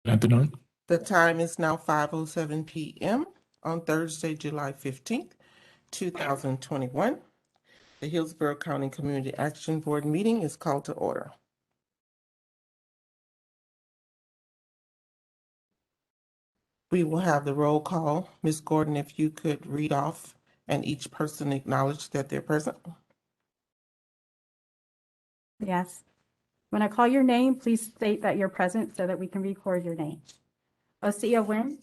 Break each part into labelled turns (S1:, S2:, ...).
S1: afternoon.
S2: The time is now 5:07 p.m. on Thursday, July 15th, 2021. The Hillsborough County Community Action Board meeting is called to order. We will have the roll call. Ms. Gordon, if you could read off and each person acknowledge that they're present.
S3: Yes. When I call your name, please state that you're present so that we can record your name. Osea Wynn.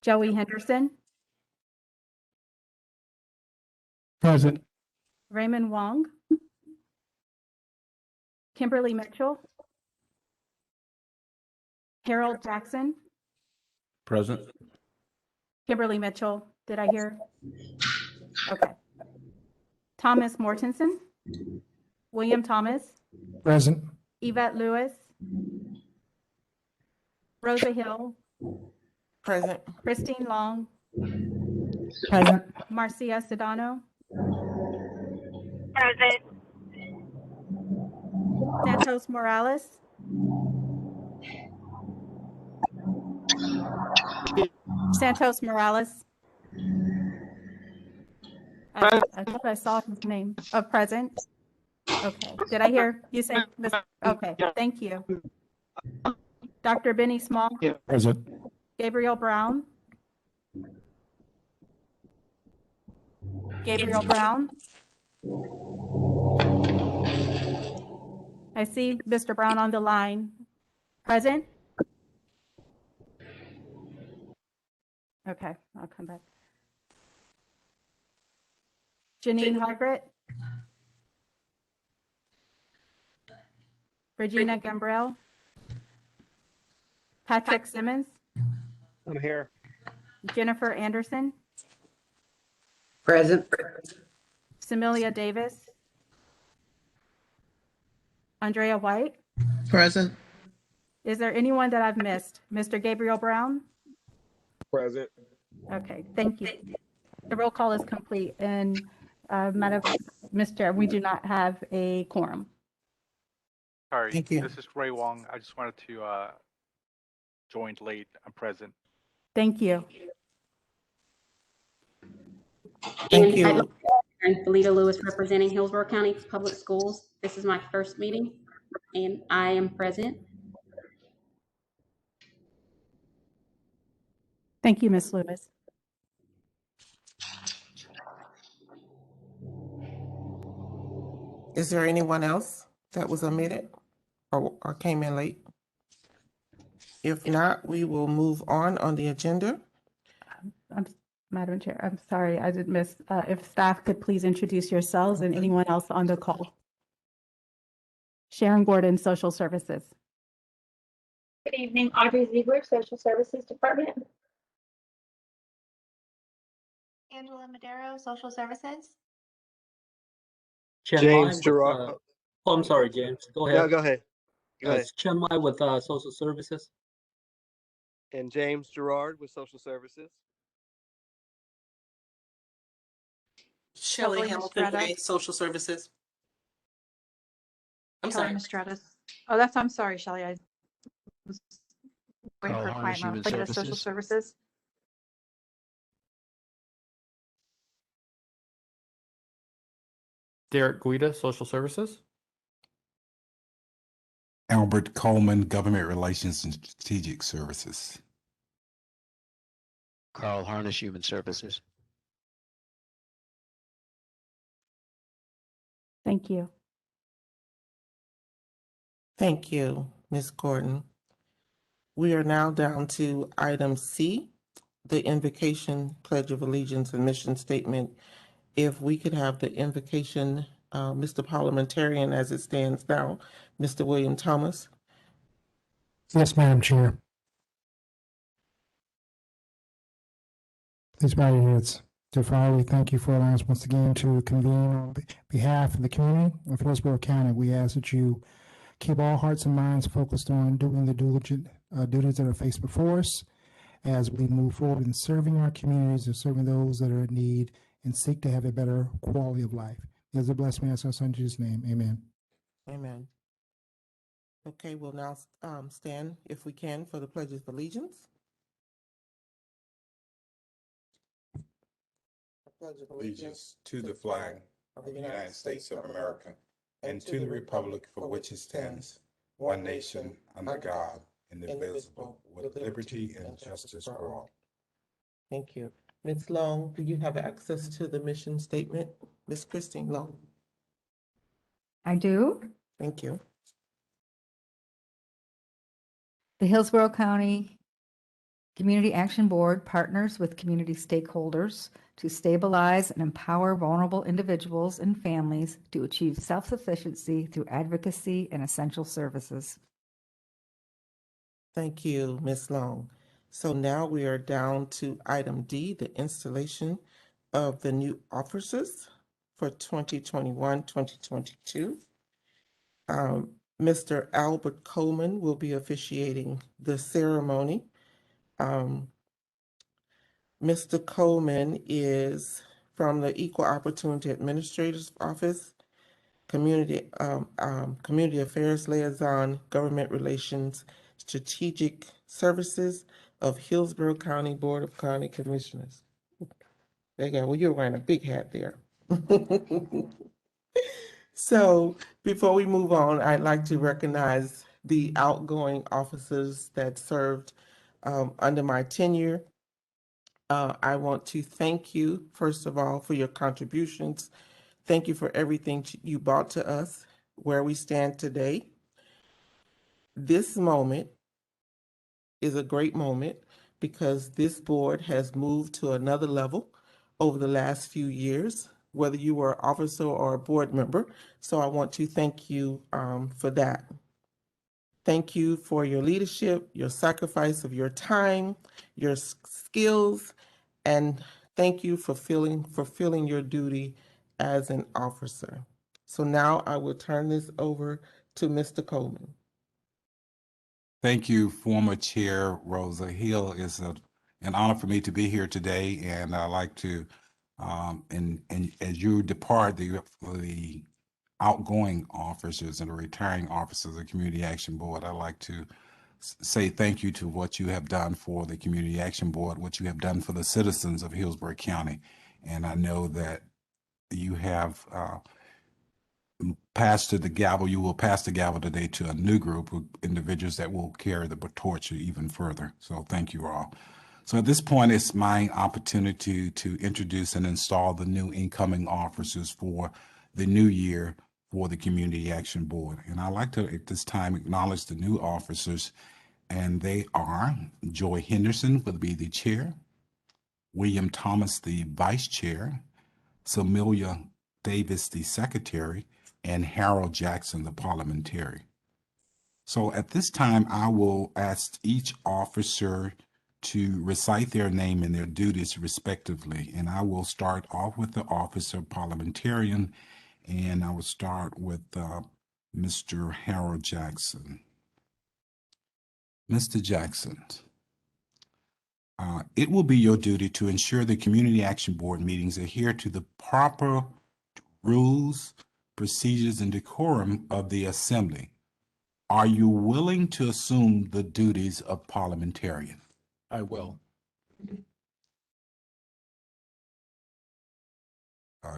S3: Joey Henderson.
S1: Present.
S3: Raymond Wong. Kimberly Mitchell. Harold Jackson.
S1: Present.
S3: Kimberly Mitchell, did I hear? Okay. Thomas Mortenson. William Thomas.
S1: Present.
S3: Yvette Lewis. Rosa Hill.
S2: Present.
S3: Christine Long.
S1: Present.
S3: Marcia Cedano.
S4: Present.
S3: Santos Morales. Santos Morales. I thought I saw his name. Present. Okay. Did I hear you say this? Okay. Thank you. Dr. Benny Small.
S1: Present.
S3: Gabriel Brown. Gabriel Brown. I see Mr. Brown on the line. Present? Okay, I'll come back. Janine Hargret. Regina Gambrell. Patrick Simmons.
S5: I'm here.
S3: Jennifer Anderson.
S6: Present.
S3: Samilia Davis. Andrea White.
S6: Present.
S3: Is there anyone that I've missed? Mr. Gabriel Brown?
S5: Present.
S3: Okay, thank you. The roll call is complete, and Madam Mr. We do not have a quorum.
S7: Sorry,
S2: Thank you.
S7: this is Ray Wong. I just wanted to join late. I'm present.
S3: Thank you.
S2: Thank you.
S4: And Felita Lewis representing Hillsborough County Public Schools. This is my first meeting and I am present.
S3: Thank you, Ms. Lewis.
S2: Is there anyone else that was omitted or came in late? If not, we will move on the agenda.
S3: Madam Chair, I'm sorry, I did miss. If staff could please introduce yourselves and anyone else on the call. Sharon Gordon, Social Services.
S4: Good evening, Audrey Ziegler, Social Services Department.
S8: Angela Medero, Social Services.
S9: Chien
S5: James
S9: Mai
S5: Girard.
S9: with, oh, I'm sorry, James. Go ahead.
S5: No, go ahead. Go ahead.
S9: It's Chien Mai with Social Services.
S5: And James Girard with Social Services.
S10: Shelley Hamilton-Wray, Social Services. I'm sorry.
S8: Oh, I'm sorry, Shelley. I was waiting
S1: Carl
S8: for a quiet
S1: Harnish,
S8: moment.
S1: Human
S8: But yes, Social
S1: Services.
S8: Services.
S11: Derek Guida, Social Services.
S1: Albert Coleman, Government Relations and Strategic Services.
S12: Carl Harnish, Human Services.
S3: Thank you.
S2: Thank you, Ms. Gordon. We are now down to item C, the invocation, pledge of allegiance and mission statement. If we could have the invocation, Mr. Parliamentarian as it stands now, Mr. William Thomas.
S1: Yes, Madam Chair. Please bow your heads. Dear Father, we thank you for allowing us once again to convene on behalf of the community of Hillsborough County. We ask that you keep all hearts and minds focused on doing the diligent duties that are faced before us as we move forward in serving our communities and serving those that are in need and seek to have a better quality of life. As a blessing, we ask our son in Jesus' name. Amen.
S2: Amen. Okay, we'll now stand, if we can, for the Pledge of Allegiance. I pledge
S6: allegiance to the flag of the United States of America and to the republic for which it stands, one nation, under God, indivisible, with liberty and justice for all.
S2: Thank you. Ms. Long, do you have access to the mission statement? Ms. Christine Long.
S13: I do.
S2: Thank you.
S13: The Hillsborough County Community Action Board partners with community stakeholders to stabilize and empower vulnerable individuals and families to achieve self-sufficiency through advocacy and essential services.
S2: Thank you, Ms. Long. So now we are down to item D, the installation of the new officers for 2021-2022. Mr. Albert Coleman will be officiating the ceremony. Mr. Coleman is from the Equal Opportunity Administrator's Office, Community Affairs Liaison, Government Relations, Strategic Services of Hillsborough County Board of County Commissioners. There you go. Well, you're wearing a big hat there. So before we move on, I'd like to recognize the outgoing officers that served under my tenure. I want to thank you, first of all, for your contributions. Thank you for everything you brought to us, where we stand today. This moment is a great moment because this board has moved to another level over the last few years, whether you were an officer or a board member. So I want to thank you for that. Thank you for your leadership, your sacrifice of your time, your skills, and thank you for fulfilling your duty as an officer. So now I will turn this over to Mr. Coleman.
S6: Thank you, former Chair Rosa Hill. It's an honor for me to be here today, and I'd like to, and as you depart the outgoing officers and the retiring officers of the Community Action Board, I'd like to say thank you to what you have done for the Community Action Board, what you have done for the citizens of Hillsborough County. And I know that you have passed the gavel, you will pass the gavel today to a new group of individuals that will carry the torch even further. So thank you all. So at this point, it's my opportunity to introduce and install the new incoming officers for the new year for the Community Action Board. And I'd like to, at this time, acknowledge the new officers, and they are Joy Henderson will be the chair, William Thomas, the vice chair, Samelia Davis, the secretary, and Harold Jackson, the parliamentary. So at this time, I will ask each officer to recite their name and their duties respectively. And I will start off with the officer parliamentarian, and I will start with Mr. Harold Jackson. Mr. Jackson, it will be your duty to ensure the Community Action Board meetings adhere to the proper rules, procedures, and decorum of the Assembly. Are you willing to assume the duties of parliamentarian?
S11: I will.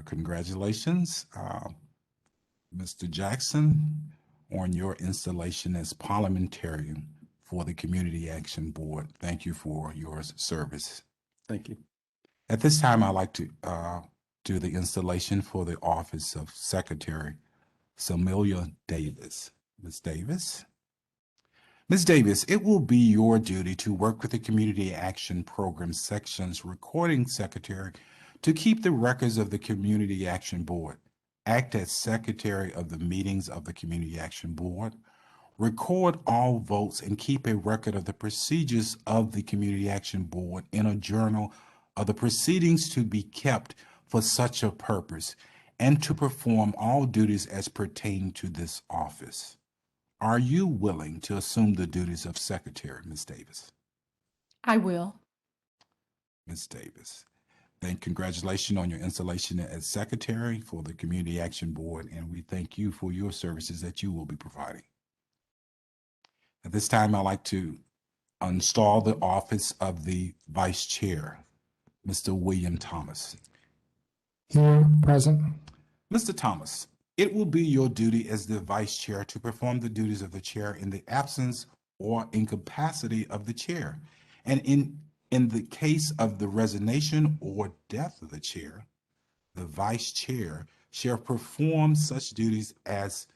S6: Congratulations, Mr. Jackson, on your installation as parliamentarian for the Community Action Board. Thank you for your service.
S11: Thank you.
S6: At this time, I'd like to do the installation for the office of Secretary, Samelia Davis. Ms. Davis? Ms. Davis, it will be your duty to work with the Community Action Program Section's recording secretary to keep the records of the Community Action Board, act as secretary of the meetings of the Community Action Board, record all votes, and keep a record of the procedures of the Community Action Board in a journal of the proceedings to be kept for such a purpose, and to perform all duties as pertain to this office. Are you willing to assume the duties of secretary, Ms. Davis?
S13: I will.
S6: Ms. Davis, congratulations on your installation as secretary for the Community Action Board, and we thank you for your services that you will be providing. At this time, I'd like to install the office of the Vice Chair, Mr. William Thomas.
S1: Here, present.
S6: Mr. Thomas, it will be your duty as the Vice Chair to perform the duties of the Chair in the absence or incapacity of the Chair. And in the case of the resignation or death of the Chair, the Vice Chair shall perform such duties as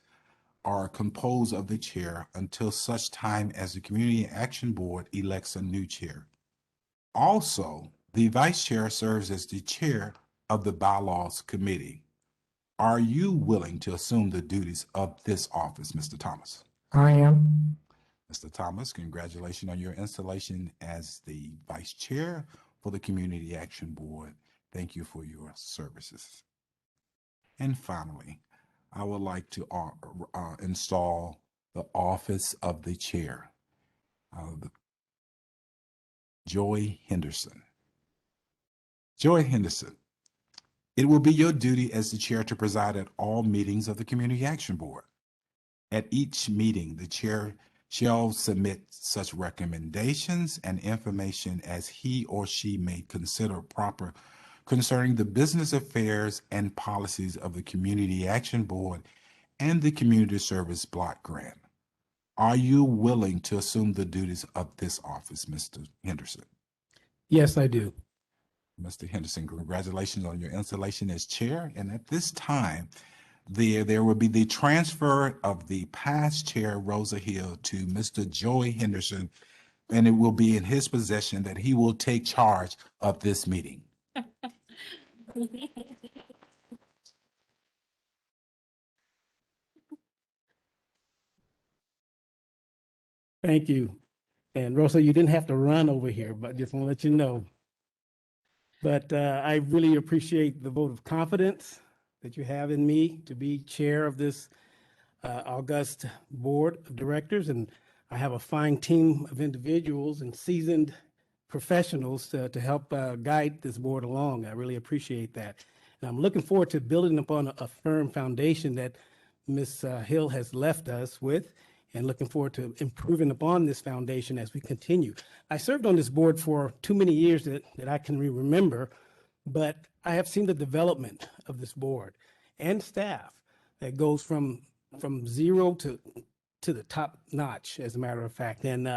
S6: are composed of the Chair until such time as the Community Action Board elects a new Chair. Also, the Vice Chair serves as the Chair of the Bylaws Committee. Are you willing to assume the duties of this office, Mr. Thomas?
S1: I am.
S6: Mr. Thomas, congratulations on your installation as the Vice Chair for the Community Action Board. Thank you for your services. And finally, I would like to install the office of the Chair, Joy Henderson. Joy Henderson, it will be your duty as the Chair to preside at all meetings of the Community Action Board. At each meeting, the Chair shall submit such recommendations and information as he or she may consider proper concerning the business affairs and policies of the Community Action Board and the Community Service Block Grant. Are you willing to assume the duties of this office, Mr. Henderson?
S14: Yes, I do.
S6: Mr. Henderson, congratulations on your installation as Chair. And at this time, there will be the transfer of the past Chair, Rosa Hill, to Mr. Joy Henderson, and it will be in his possession that he will take charge of this meeting.
S14: Thank you. And Rosa, you didn't have to run over here, but just want to let you know. But I really appreciate the vote of confidence that you have in me to be chair of this august board of directors. And I have a fine team of individuals and seasoned professionals to help guide this board along. I really appreciate that. And I'm looking forward to building upon a firm foundation that Ms. Hill has left us with, and looking forward to improving upon this foundation as we continue. I served on this board for too many years that I can remember, but I have seen the development of this board and staff that goes from zero to the top notch, as a matter of fact. And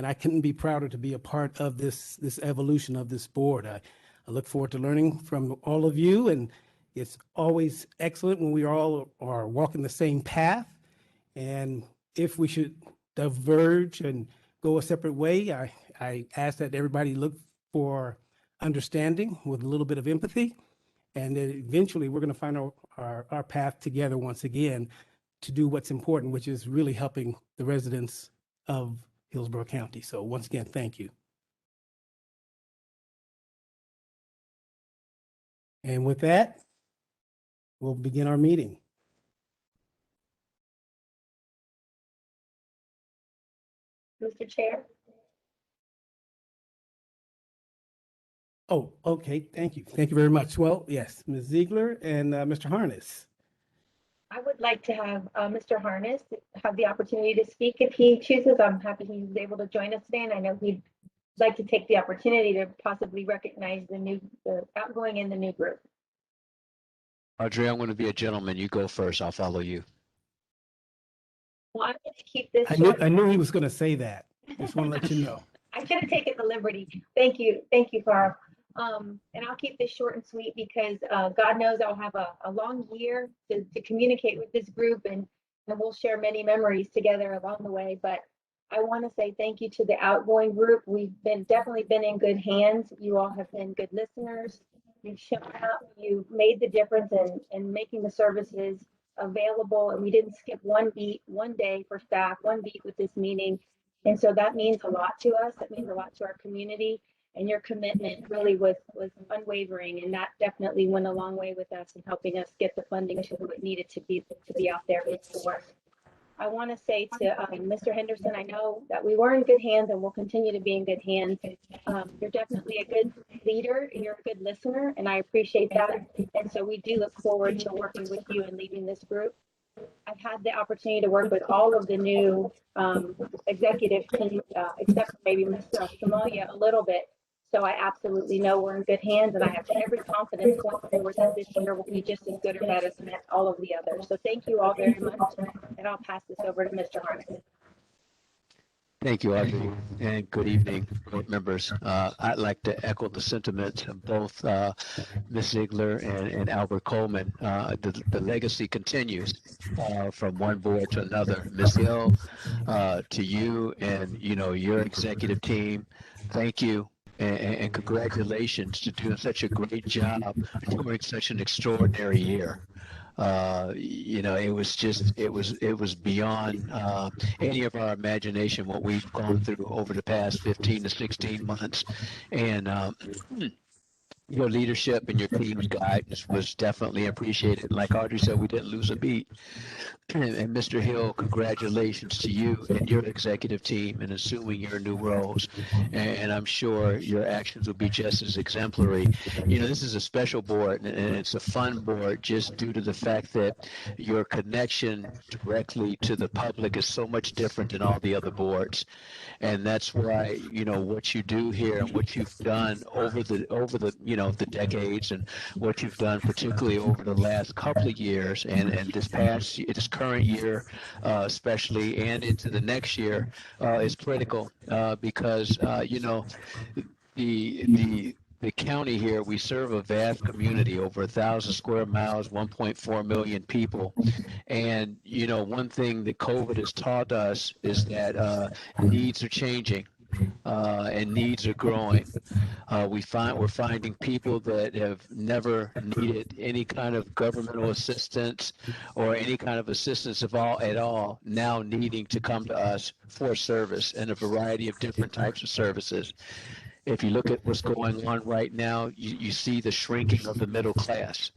S14: I couldn't be prouder to be a part of this evolution of this board. I look forward to learning from all of you, and it's always excellent when we all are walking the same path. And if we should diverge and go a separate way, I ask that everybody look for understanding with a little bit of empathy. And then eventually we're going to find our path together once again to do what's important, which is really helping the residents of Hillsborough County. So once again, thank you. And with that, we'll begin our meeting.
S15: Mr. Chair.
S14: Oh, okay. Thank you. Thank you very much. Well, yes, Ms. Ziegler and Mr. Harness.
S15: I would like to have Mr. Harness have the opportunity to speak if he chooses. I'm happy he's able to join us today, and I know he'd like to take the opportunity to possibly recognize the outgoing and the new group.
S12: Audrey, I'm going to be a gentleman. You go first. I'll follow you.
S15: Well, I'm going to keep this
S14: I knew he was going to say that. Just want to let you know.
S15: I should have taken the liberty. Thank you, Carl. And I'll keep this short and sweet because God knows I'll have a long year to communicate with this group, and we'll share many memories together along the way. But I want to say thank you to the outgoing group. We've definitely been in good hands. You all have been good listeners. You've shown up. You've made the difference in making the services available, and we didn't skip one day for staff, one beat with this meeting. And so that means a lot to us. That means a lot to our community. And your commitment really was unwavering, and that definitely went a long way with us in helping us get the funding to who it needed to be out there for. I want to say to Mr. Henderson, I know that we were in good hands and we'll continue to be in good hands. You're definitely a good leader, you're a good listener, and I appreciate that. And so we do look forward to working with you and leading this group. I've had the opportunity to work with all of the new executive team, except for maybe Mr. Somalia a little bit. So I absolutely know we're in good hands, and I have every confidence going forward that this year will be just as good or better than all of the others. So thank you all very much, and I'll pass this over to Mr. Harness.
S12: Thank you, Audrey, and good evening, board members. I'd like to echo the sentiments of both Ms. Ziegler and Albert Coleman. The legacy continues from one board to another. Ms. Hill, to you and your executive team, thank you. And congratulations to doing such a great job during such an extraordinary year. It was beyond any of our imagination what we've gone through over the past 15 to 16 months. And your leadership and your team's guidance was definitely appreciated. Like Audrey said, we didn't lose a beat. And Mr. Hill, congratulations to you and your executive team in assuming your new roles. And I'm sure your actions will be just as exemplary. This is a special board, and it's a fun board just due to the fact that your connection directly to the public is so much different than all the other boards. And that's why, what you do here and what you've done over the decades, and what you've done particularly over the last couple of years and this current year, especially, and into the next year, is critical because the county here, we serve a vast community, over 1,000 square miles, 1.4 million people. And, one thing that COVID has taught us is that needs are changing. And needs are growing. We're finding people that have never needed any kind of governmental assistance or any kind of assistance at all now needing to come to us for service and a variety of different types of services. If you look at what's going on right now, you see the shrinking of the middle class.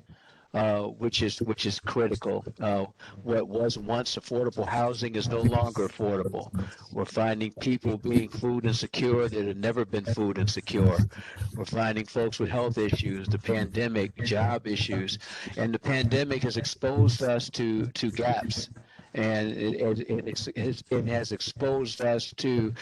S12: Which is critical. What was once affordable housing is no longer affordable. We're finding people being food insecure that have never been food insecure. We're finding folks with health issues, the pandemic, job issues, and the pandemic has exposed us to gaps. And it has exposed us to,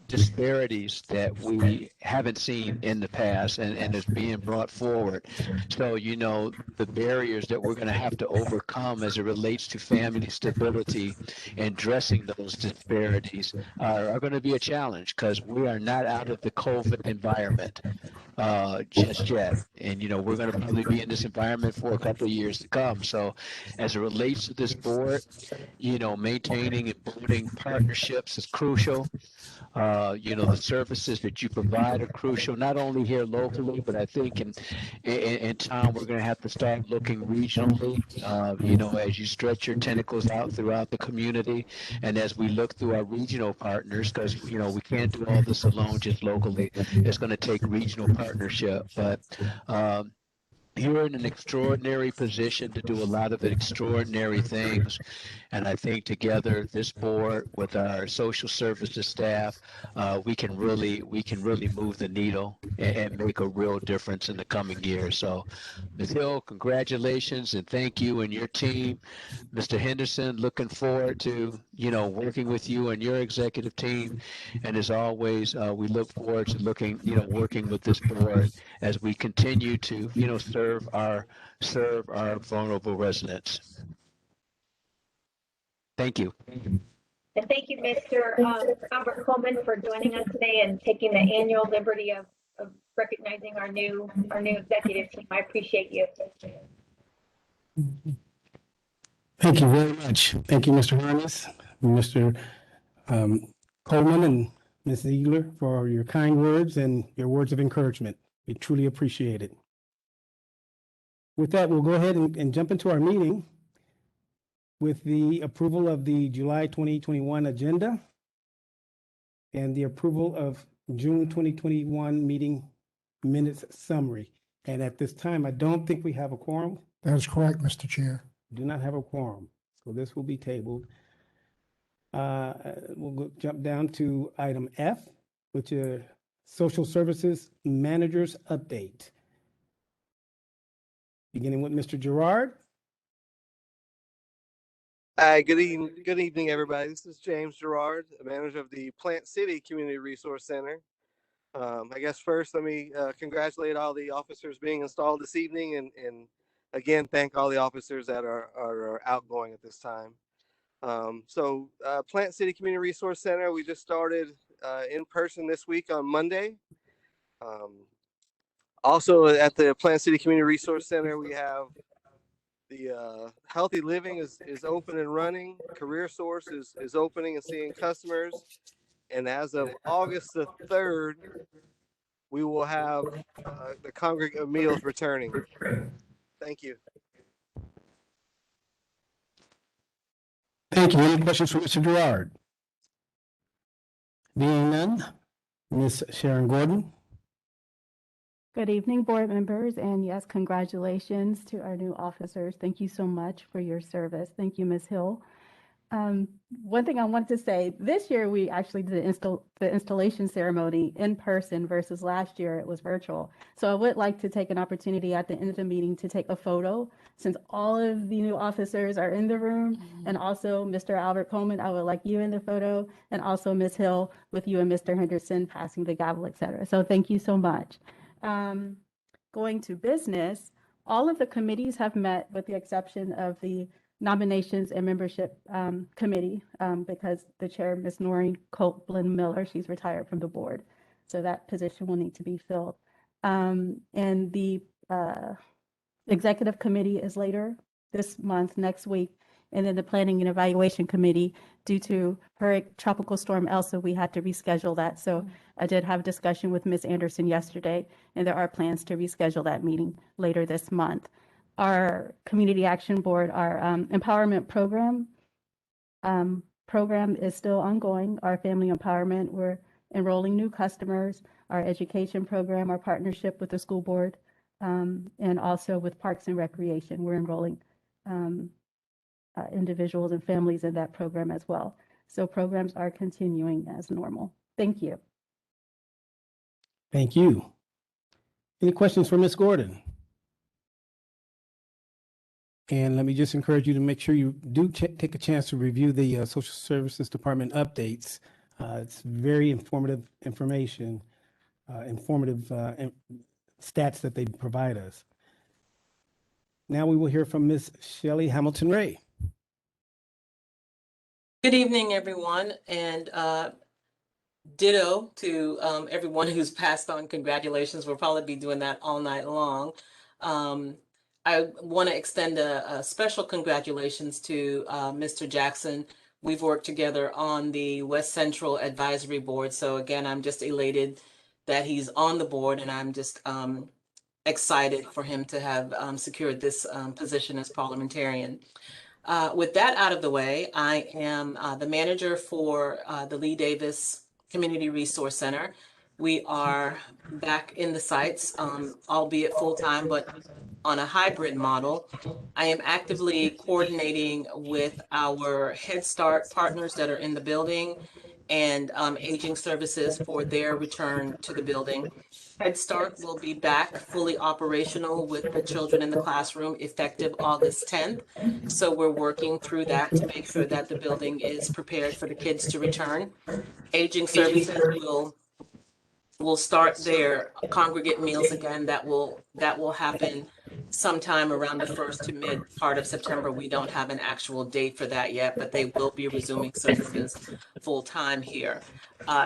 S12: disparities that we haven't seen in the past, and is being brought forward. So, the barriers that we're going to have to overcome as it relates to family stability and addressing those disparities are going to be a challenge, because we are not out of the COVID environment just yet. And, we're going to probably be in this environment for a couple of years to come. So as it relates to this board, maintaining and building partnerships is crucial. The services that you provide are crucial, not only here locally, but I think in time we're going to have to start looking regionally, as you stretch your tentacles out throughout the community, and as we look through our regional partners, because, we can't do all this alone just locally. It's going to take regional partnership, but you're in an extraordinary position to do a lot of extraordinary things. And I think together, this board with our social services staff, we can really move the needle and make a real difference in the coming years. So, Ms. Hill, congratulations and thank you and your team. Mr. Henderson, looking forward to, working with you and your executive team. And as always, we look forward to working with this board as we continue to, serve our vulnerable residents. Thank you.
S15: And thank you, Mr. Albert Coleman, for joining us today and taking the annual liberty of recognizing our new executive team. I appreciate you.
S14: Thank you very much. Thank you, Mr. Harness, Mr. Coleman, and Ms. Ziegler for your kind words and your words of encouragement. We truly appreciate it. With that, we'll go ahead and jump into our meeting with the approval of the July 2021 agenda and the approval of June 2021 meeting minutes summary. And at this time, I don't think we have a quorum.
S1: That is correct, Mr. Chair.
S14: Do not have a quorum, so this will be tabled. We'll jump down to item F, which is Social Services Managers Update. Beginning with Mr. Girard.
S5: Hi, good evening, everybody. This is James Girard, the manager of the Plant City Community Resource Center. I guess first, let me congratulate all the officers being installed this evening, and again, thank all the officers that are outgoing at this time. Plant City Community Resource Center, we just started in person this week on Monday. Also at the Plant City Community Resource Center, we have the Healthy Living is open and running. Career Source is opening and seeing customers. And as of August the 3rd, we will have the congregate meals returning. Thank you.
S14: Thank you. Any questions for Mr. Girard? Being none, Ms. Sharon Gordon.
S3: Good evening, board members, and yes, congratulations to our new officers. Thank you so much for your service. Thank you, Ms. Hill. One thing I wanted to say, this year we actually did the installation ceremony in person versus last year it was virtual. So I would like to take an opportunity at the end of the meeting to take a photo since all of the new officers are in the room. And also Mr. Albert Coleman, I would like you in the photo, and also Ms. Hill with you and Mr. Henderson passing the gavel, et cetera. So thank you so much. Going to business, all of the committees have met with the exception of the Nominations and Membership Committee because the chair, Ms. Noreen Copeland Miller, she's retired from the board. So that position will need to be filled. And the Executive Committee is later this month, next week. And then the Planning and Evaluation Committee, due to Tropical Storm Elsa, we had to reschedule that. So I did have a discussion with Ms. Anderson yesterday, and there are plans to reschedule that meeting later this month. Our Community Action Board, our empowerment program is still ongoing. Our family empowerment, we're enrolling new customers. Our education program, our partnership with the school board, and also with Parks and Recreation, we're enrolling individuals and families in that program as well. So programs are continuing as normal. Thank you.
S14: Thank you. Any questions for Ms. Gordon? And let me just encourage you to make sure you do take a chance to review the Social Services Department updates. It's very informative information, stats that they provide us. Now we will hear from Ms. Shelley Hamilton-Wray.
S10: Good evening, everyone, and ditto to everyone who's passed on congratulations. We'll probably be doing that all night long. I want to extend a special congratulations to Mr. Jackson. We've worked together on the West Central Advisory Board. So again, I'm just elated that he's on the board, and I'm just excited for him to have secured this position as parliamentarian. With that out of the way, I am the manager for the Lee Davis Community Resource Center. We are back in the sites, albeit full-time, but on a hybrid model. I am actively coordinating with our Head Start partners that are in the building and aging services for their return to the building. Head Start will be back fully operational with the children in the classroom effective August 10th. So we're working through that to make sure that the building is prepared for the kids to return. Aging services will start their congregate meals again. That will happen sometime around the first to mid part of September. We don't have an actual date for that yet, but they will be resuming services full time here.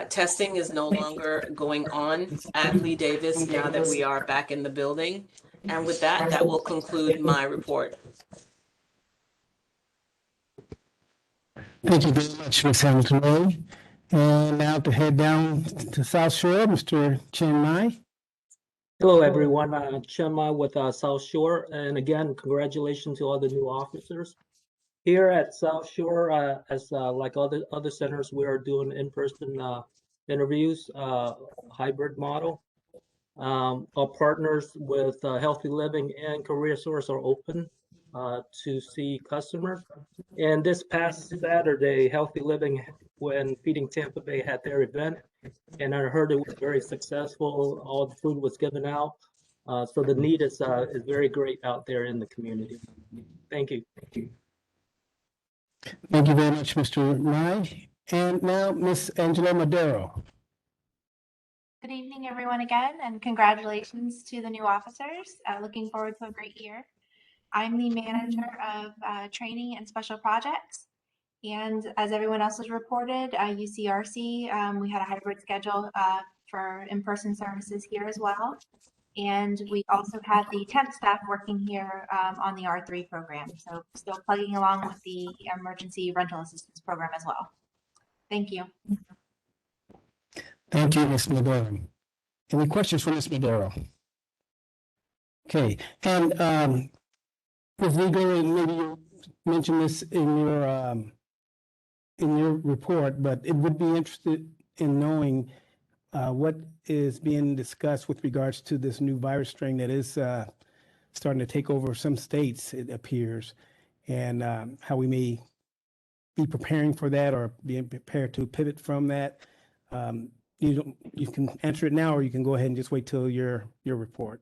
S10: Testing is no longer going on at Lee Davis now that we are back in the building. And with that, that will conclude my report.
S14: Thank you very much, Ms. Hamilton-Wray. And now to head down to South Shore, Mr. Chien Mai.
S9: Hello, everyone. Chien Mai with South Shore. And again, congratulations to all the new officers. Here at South Shore, as like other centers, we are doing in-person interviews, hybrid model. Our partners with Healthy Living and Career Source are open to see customers. And this past Saturday, Healthy Living when Feeding Tampa Bay had their event, and I heard it was very successful. All the food was given out, so the need is very great out there in the community. Thank you.
S14: Thank you very much, Mr. Mai. And now, Ms. Angela Medero.
S16: Good evening, everyone, again, and congratulations to the new officers. Looking forward to a great year. I'm the manager of training and special projects. And as everyone else has reported, UCRC, we had a hybrid schedule for in-person services here as well. And we also had the temp staff working here on the R3 program. So still plugging along with the emergency rental assistance program as well. Thank you.
S14: Thank you, Ms. Medero. Any questions for Ms. Medero? Okay, and Ms. Vigo, maybe you mentioned this in your report, but it would be interested in knowing what is being discussed with regards to this new virus strain that is starting to take over some states, it appears, and how we may be preparing for that or being prepared to pivot from that. You can answer it now, or you can go ahead and just wait till your report.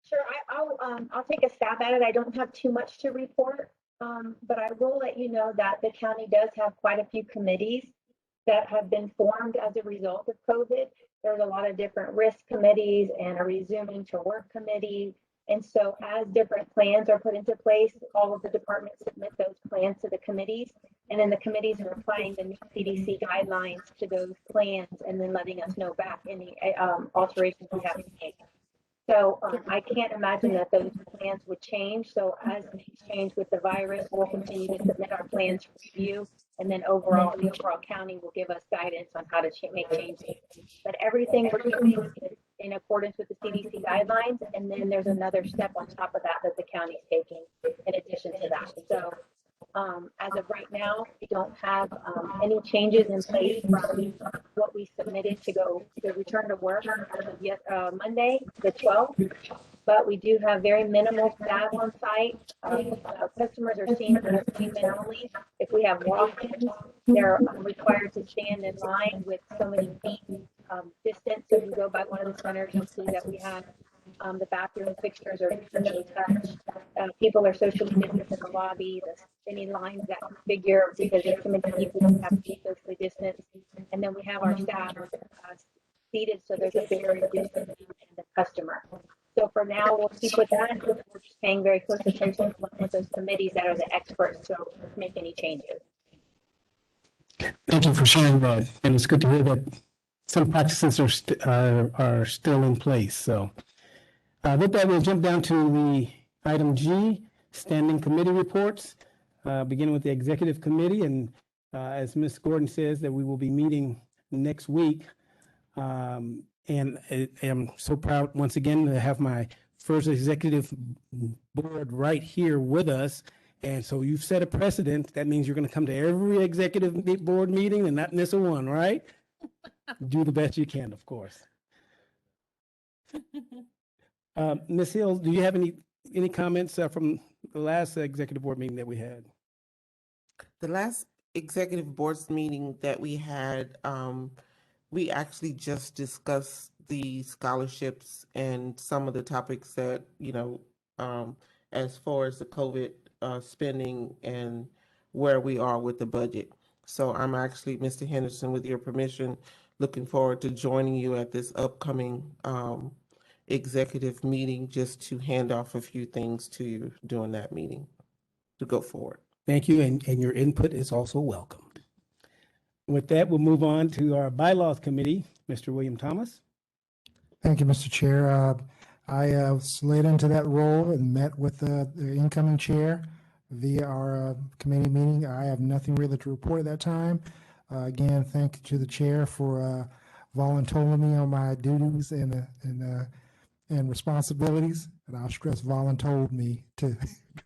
S15: Sure, I'll take a stab at it. I don't have too much to report, but I will let you know that the county does have quite a few committees that have been formed as a result of COVID. There's a lot of different risk committees and a resuming to work committee. And so as different plans are put into place, all of the departments submit those plans to the committees. And then the committees are applying the new CDC guidelines to those plans and then letting us know back any alterations we have to make. So I can't imagine that those plans would change. So as things change with the virus, we'll continue to submit our plans for review. And then the overall county will give us guidance on how to make changes. But everything we're doing is in accordance with the CDC guidelines. And then there's another step on top of that the county's taking in addition to that. So as of right now, we don't have any changes in place from what we submitted to return to work as of Monday, the 12th. But we do have very minimal staff on site. Customers are seen for appointment only. If we have walk-ins, they're required to stand in line with so many feet distance. So if you go by one of the centers, you'll see that we have the bathroom fixtures are touch. People are socially distanced in the lobby. Any lines that figure because there's so many people who have to be socially distanced. And then we have our staff seated so there's a barrier between the customer. So for now, we'll keep with that. We're just paying very close attention with those committees that are the experts to make any changes.
S14: Thank you for sharing that. And it's good to hear that some practices are still in place. So with that, we'll jump down to the item G, standing committee reports, beginning with the executive committee. And as Ms. Gordon says, that we will be meeting next week. And I am so proud once again to have my first executive board right here with us. And so you've set a precedent. That means you're going to come to every executive board meeting and not miss a one, right? Do the best you can, of course. Ms. Hill, do you have any comments from the last executive board meeting that we had?
S2: The last executive board's meeting that we had, we actually just discussed the scholarships and some of the topics that, as far as the COVID spending and where we are with the budget. So I'm actually, Mr. Henderson, with your permission, looking forward to joining you at this upcoming executive meeting just to hand off a few things to you during that meeting to go forward.
S14: Thank you, and your input is also welcomed. With that, we'll move on to our Bylaws Committee. Mr. William Thomas.
S1: Thank you, Mr. Chair. I slid into that role and met with the incoming chair via our committee meeting. I have nothing really to report at that time. Again, thank you to the chair for volunteering me on my duties and responsibilities. And I'll stress volunteered me to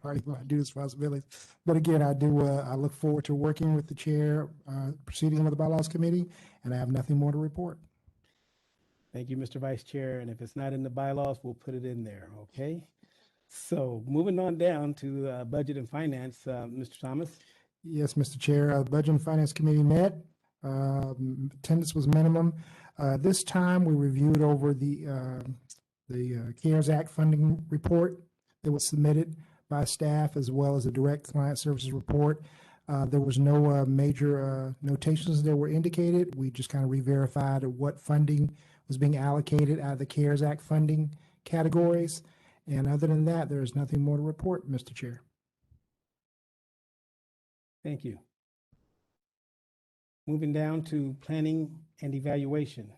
S1: my duties and responsibilities. But again, I look forward to working with the chair, proceeding with the Bylaws Committee, and I have nothing more to report.
S14: Thank you, Mr. Vice Chair. And if it's not in the bylaws, we'll put it in there, okay? So moving on down to Budget and Finance, Mr. Thomas.
S1: Yes, Mr. Chair. Budget and Finance Committee met. Attendance was minimum. This time we reviewed over the CARES Act funding report that was submitted by staff, as well as the direct client services report. There was no major notations that were indicated. We just kind of re-verified what funding was being allocated out of the CARES Act funding categories. And other than that, there is nothing more to report, Mr. Chair.
S14: Thank you. Moving down to planning and evaluation.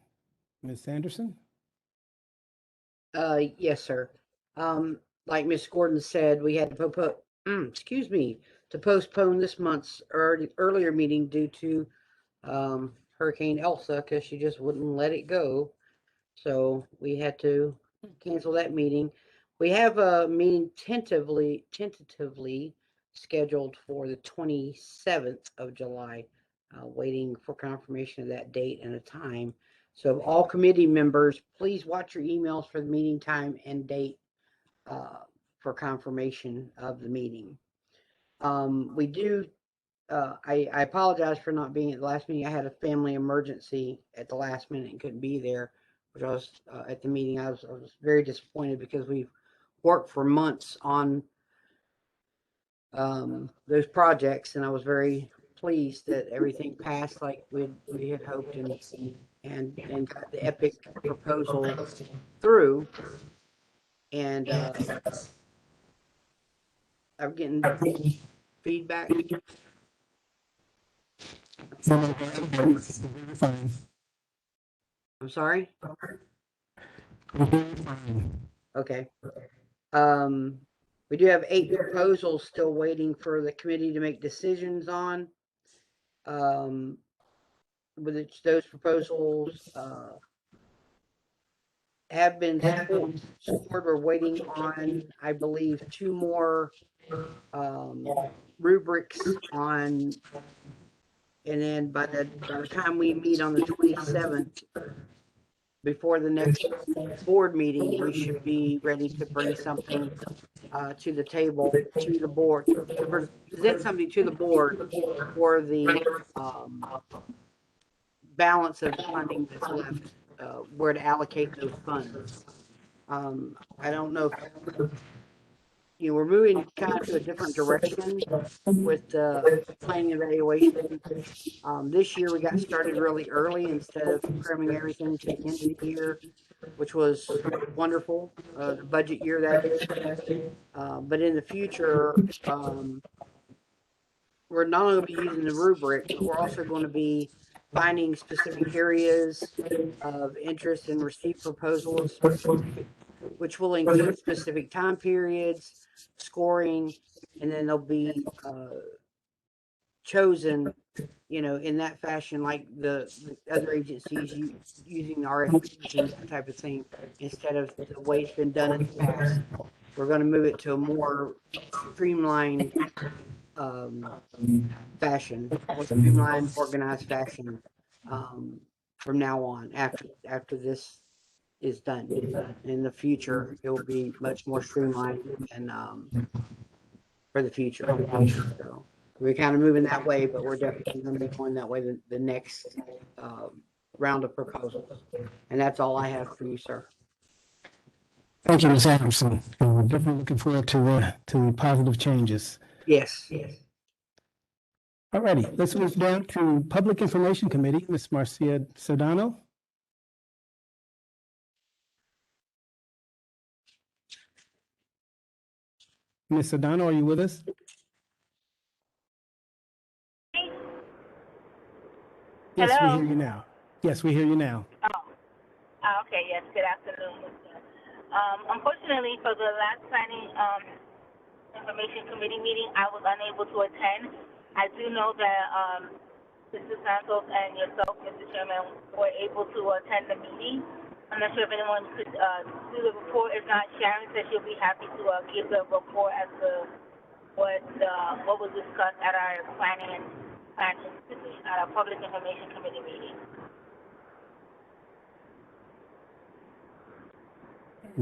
S14: Ms. Anderson?
S17: Yes, sir. Like Ms. Gordon said, we had to to postpone this month's earlier meeting due to Hurricane Elsa because she just wouldn't let it go. So we had to cancel that meeting. We have a meeting tentatively scheduled for the 27th of July, waiting for confirmation of that date and a time. So all committee members, please watch your emails for the meeting time and date for confirmation of the meeting. We do, I apologize for not being at the last meeting. I had a family emergency at the last minute and couldn't be there, which I was at the meeting. I was very disappointed because we've worked for months on those projects, and I was very pleased that everything passed like we had hoped and got the epic proposal through. And I'm getting feedback. I'm sorry. Okay. We do have 8 proposals still waiting for the committee to make decisions on. Which those proposals have been scored. We're waiting on, I believe, 2 more rubrics on, and then by the time we meet on the 27th, before the next board meeting, we should be ready to bring something to the table, to the board, to present something to the board for the balance of the funding that's left, where to allocate those funds. I don't know if, we're moving kind of to a different direction with the planning evaluation. This year we got started really early instead of cramming everything to the end of the year, which was wonderful. The budget year, that is. But in the future, we're not only going to be using the rubric, but we're also going to be finding specific areas of interest and receive proposals, which will include specific time periods, scoring, and then they'll be chosen, in that fashion, like the other agencies using RFPs and that type of thing, instead of the way it's been done in the past. We're going to move it to a more streamlined fashion, more streamlined, organized fashion from now on. After this is done, in the future, it will be much more streamlined and for the future. So we're kind of moving that way, but we're definitely going to be going that way the next round of proposals. And that's all I have for you, sir.
S14: Thank you, Ms. Anderson. We're definitely looking forward to positive changes.
S17: Yes.
S14: All righty, let's move down to Public Information Committee, Ms. Marcia Cedano. Ms. Cedano, are you with us? Yes, we hear you now. Yes, we hear you now.
S18: Okay, yes, good afternoon. Unfortunately, for the last planning information committee meeting, I was unable to attend. I do know that Mr. Santos and yourself, Mr. Chairman, were able to attend the meeting. I'm not sure if anyone could do the report. If not, Sharon said she'll be happy to give the report as to what was discussed at our at our Public Information Committee meeting.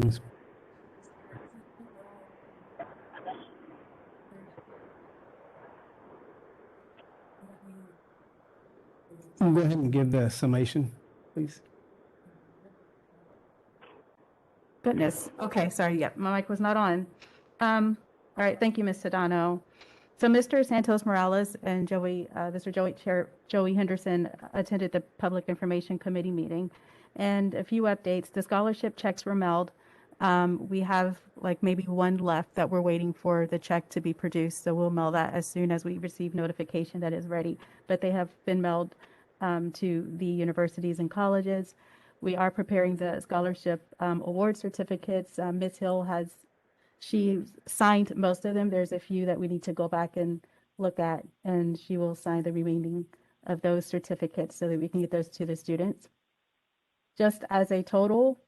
S14: Yes. Go ahead and give the summation, please.
S3: Goodness. Okay, sorry. Yep, my mic was not on. All right, thank you, Ms. Cedano. So Mr. Santos Morales and Mr. Joey Henderson attended the Public Information Committee meeting. And a few updates, the scholarship checks were mailed. We have like maybe one left that we're waiting for the check to be produced. So we'll mail that as soon as we receive notification that is ready. But they have been mailed to the universities and colleges. We are preparing the scholarship award certificates. Ms. Hill she signed most of them. There's a few that we need to go back and look at, and she will sign the remaining of those certificates so that we can get those to the students. Just as a total,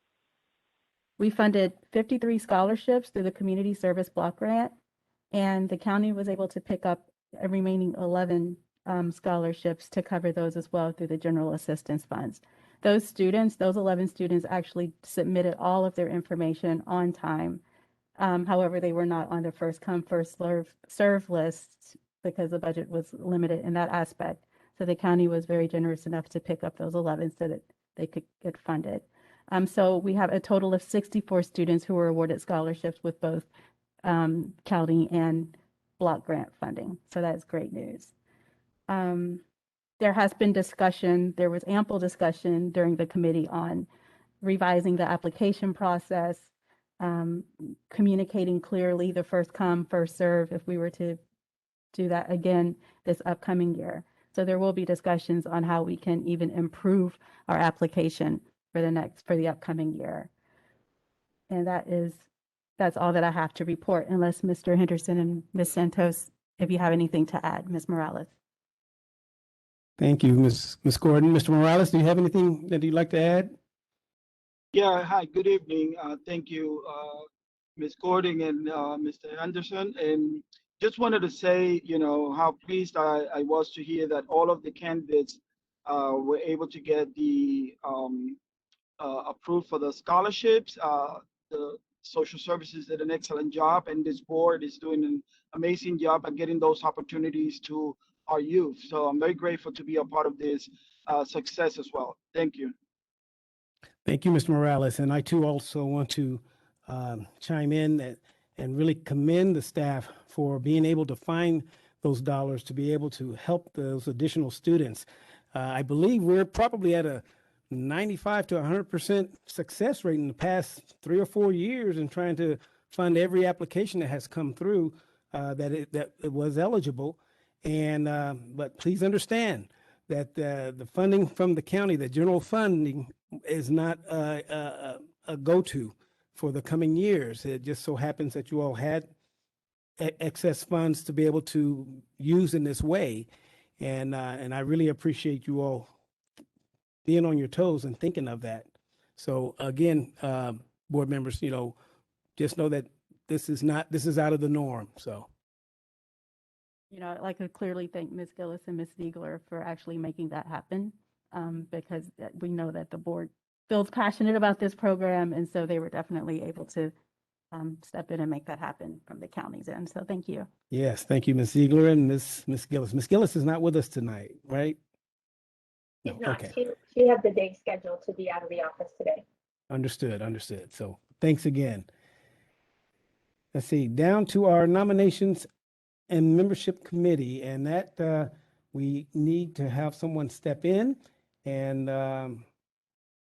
S3: we funded 53 scholarships through the Community Service Block Grant, and the county was able to pick up a remaining 11 scholarships to cover those as well through the General Assistance Funds. Those 11 students actually submitted all of their information on time. However, they were not on the first come, first serve list because the budget was limited in that aspect. So the county was very generous enough to pick up those 11 so that they could get funded. So we have a total of 64 students who were awarded scholarships with both county and block grant funding. So that's great news. There has been discussion, there was ample discussion during the committee on revising the application process, communicating clearly the first come, first serve if we were to do that again this upcoming year. So there will be discussions on how we can even improve our application for the upcoming year. And that's all that I have to report, unless Mr. Henderson and Ms. Santos, if you have anything to add, Ms. Morales.
S14: Thank you, Ms. Gordon. Mr. Morales, do you have anything that you'd like to add?
S19: Yeah, hi, good evening. Thank you, Ms. Gordon and Mr. Henderson. And just wanted to say, how pleased I was to hear that all of the candidates were able to get the approved for the scholarships. The social services did an excellent job, and this board is doing an amazing job at getting those opportunities to our youth. So I'm very grateful to be a part of this success as well. Thank you.
S14: Thank you, Mr. Morales. And I too also want to chime in and really commend the staff for being able to find those dollars to be able to help those additional students. I believe we're probably at a 95 to 100% success rate in the past 3 or 4 years in trying to fund every application that has come through that it was eligible. And but please understand that the funding from the county, the general funding, is not a go-to for the coming years. It just so happens that you all had excess funds to be able to use in this way. And I really appreciate you all being on your toes and thinking of that. So again, board members, just know that this is out of the norm. So.
S3: I'd like to clearly thank Ms. Gillis and Ms. Ziegler for actually making that happen, because we know that the board feels passionate about this program, and so they were definitely able to step in and make that happen from the county's end. So thank you.
S14: Yes, thank you, Ms. Ziegler and Ms. Gillis. Ms. Gillis is not with us tonight, right?
S15: She's
S14: No,
S15: not.
S14: okay.
S15: She had the day scheduled to be out of the office today.
S14: Understood. So thanks again. Let's see, down to our nominations and membership committee, and that we need to have someone step in. And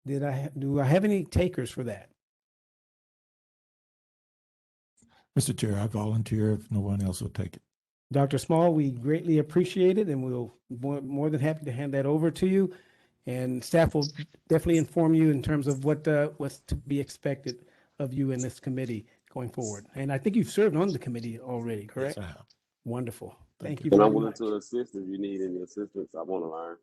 S14: do I have any takers for that?
S20: Mr. Chair, I volunteer if no one else will take it.
S14: Dr. Small, we greatly appreciate it, and we'll more than happy to hand that over to you. And staff will definitely inform you in terms of what's to be expected of you in this committee going forward. And I think you've served on the committee already, correct?
S20: Yes, I have.
S14: Wonderful. Thank you
S21: And
S14: very
S21: I'm willing
S14: much.
S21: to assist if you need any assistance. I want to learn.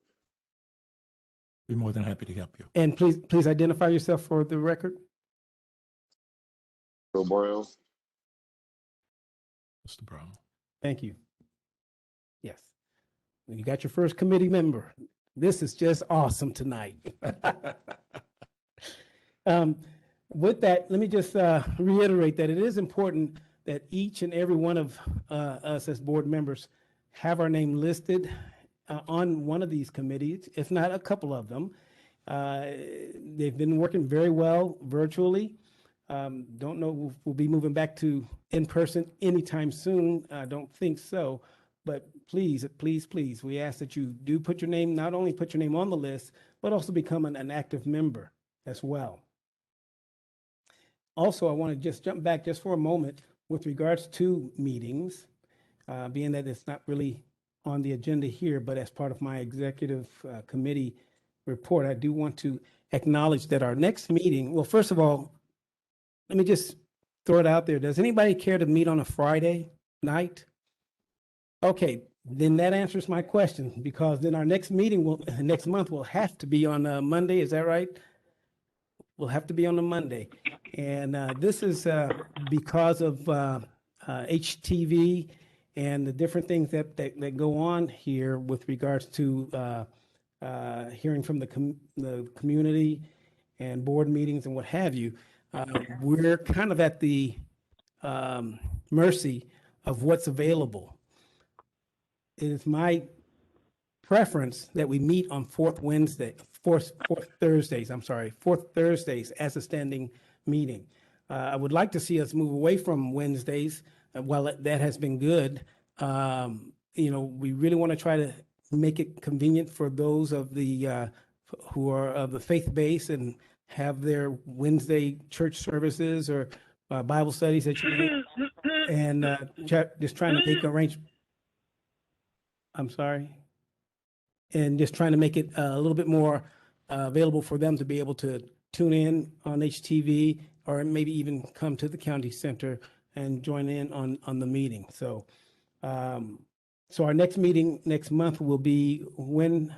S20: Be more than happy to help you.
S14: And please identify yourself for the record.
S21: Bill Brown.
S20: Mr. Brown.
S14: Thank you. Yes. You got your first committee member. This is just awesome tonight. With that, let me just reiterate that it is important that each and every one of us as board members have our name listed on one of these committees, if not a couple of them. They've been working very well virtually. Don't know if we'll be moving back to in-person anytime soon. I don't think so. But please, please, please, we ask that you do put your name, not only put your name on the list, but also become an active member as well. Also, I want to just jump back just for a moment with regards to meetings, being that it's not really on the agenda here, but as part of my executive committee report, I do want to acknowledge that our next meeting, well, first of all, let me just throw it out there. Does anybody care to meet on a Friday night? Okay, then that answers my question, because then our next meeting will, next month will have to be on a Monday. Is that right? Will have to be on a Monday. And this is because of HTV and the different things that go on here with regards to hearing from the community and board meetings and what have you. We're kind of at the mercy of what's available. It is my preference that we meet on fourth Thursdays as a standing meeting. I would like to see us move away from Wednesdays. While that has been good, we really want to try to make it convenient for those of the who are of the faith base and have their Wednesday church services or Bible studies that you need, and just trying to make arrangements. I'm sorry. And just trying to make it a little bit more available for them to be able to tune in on HTV or maybe even come to the county center and join in on the meeting. So, so our next meeting next month will be when?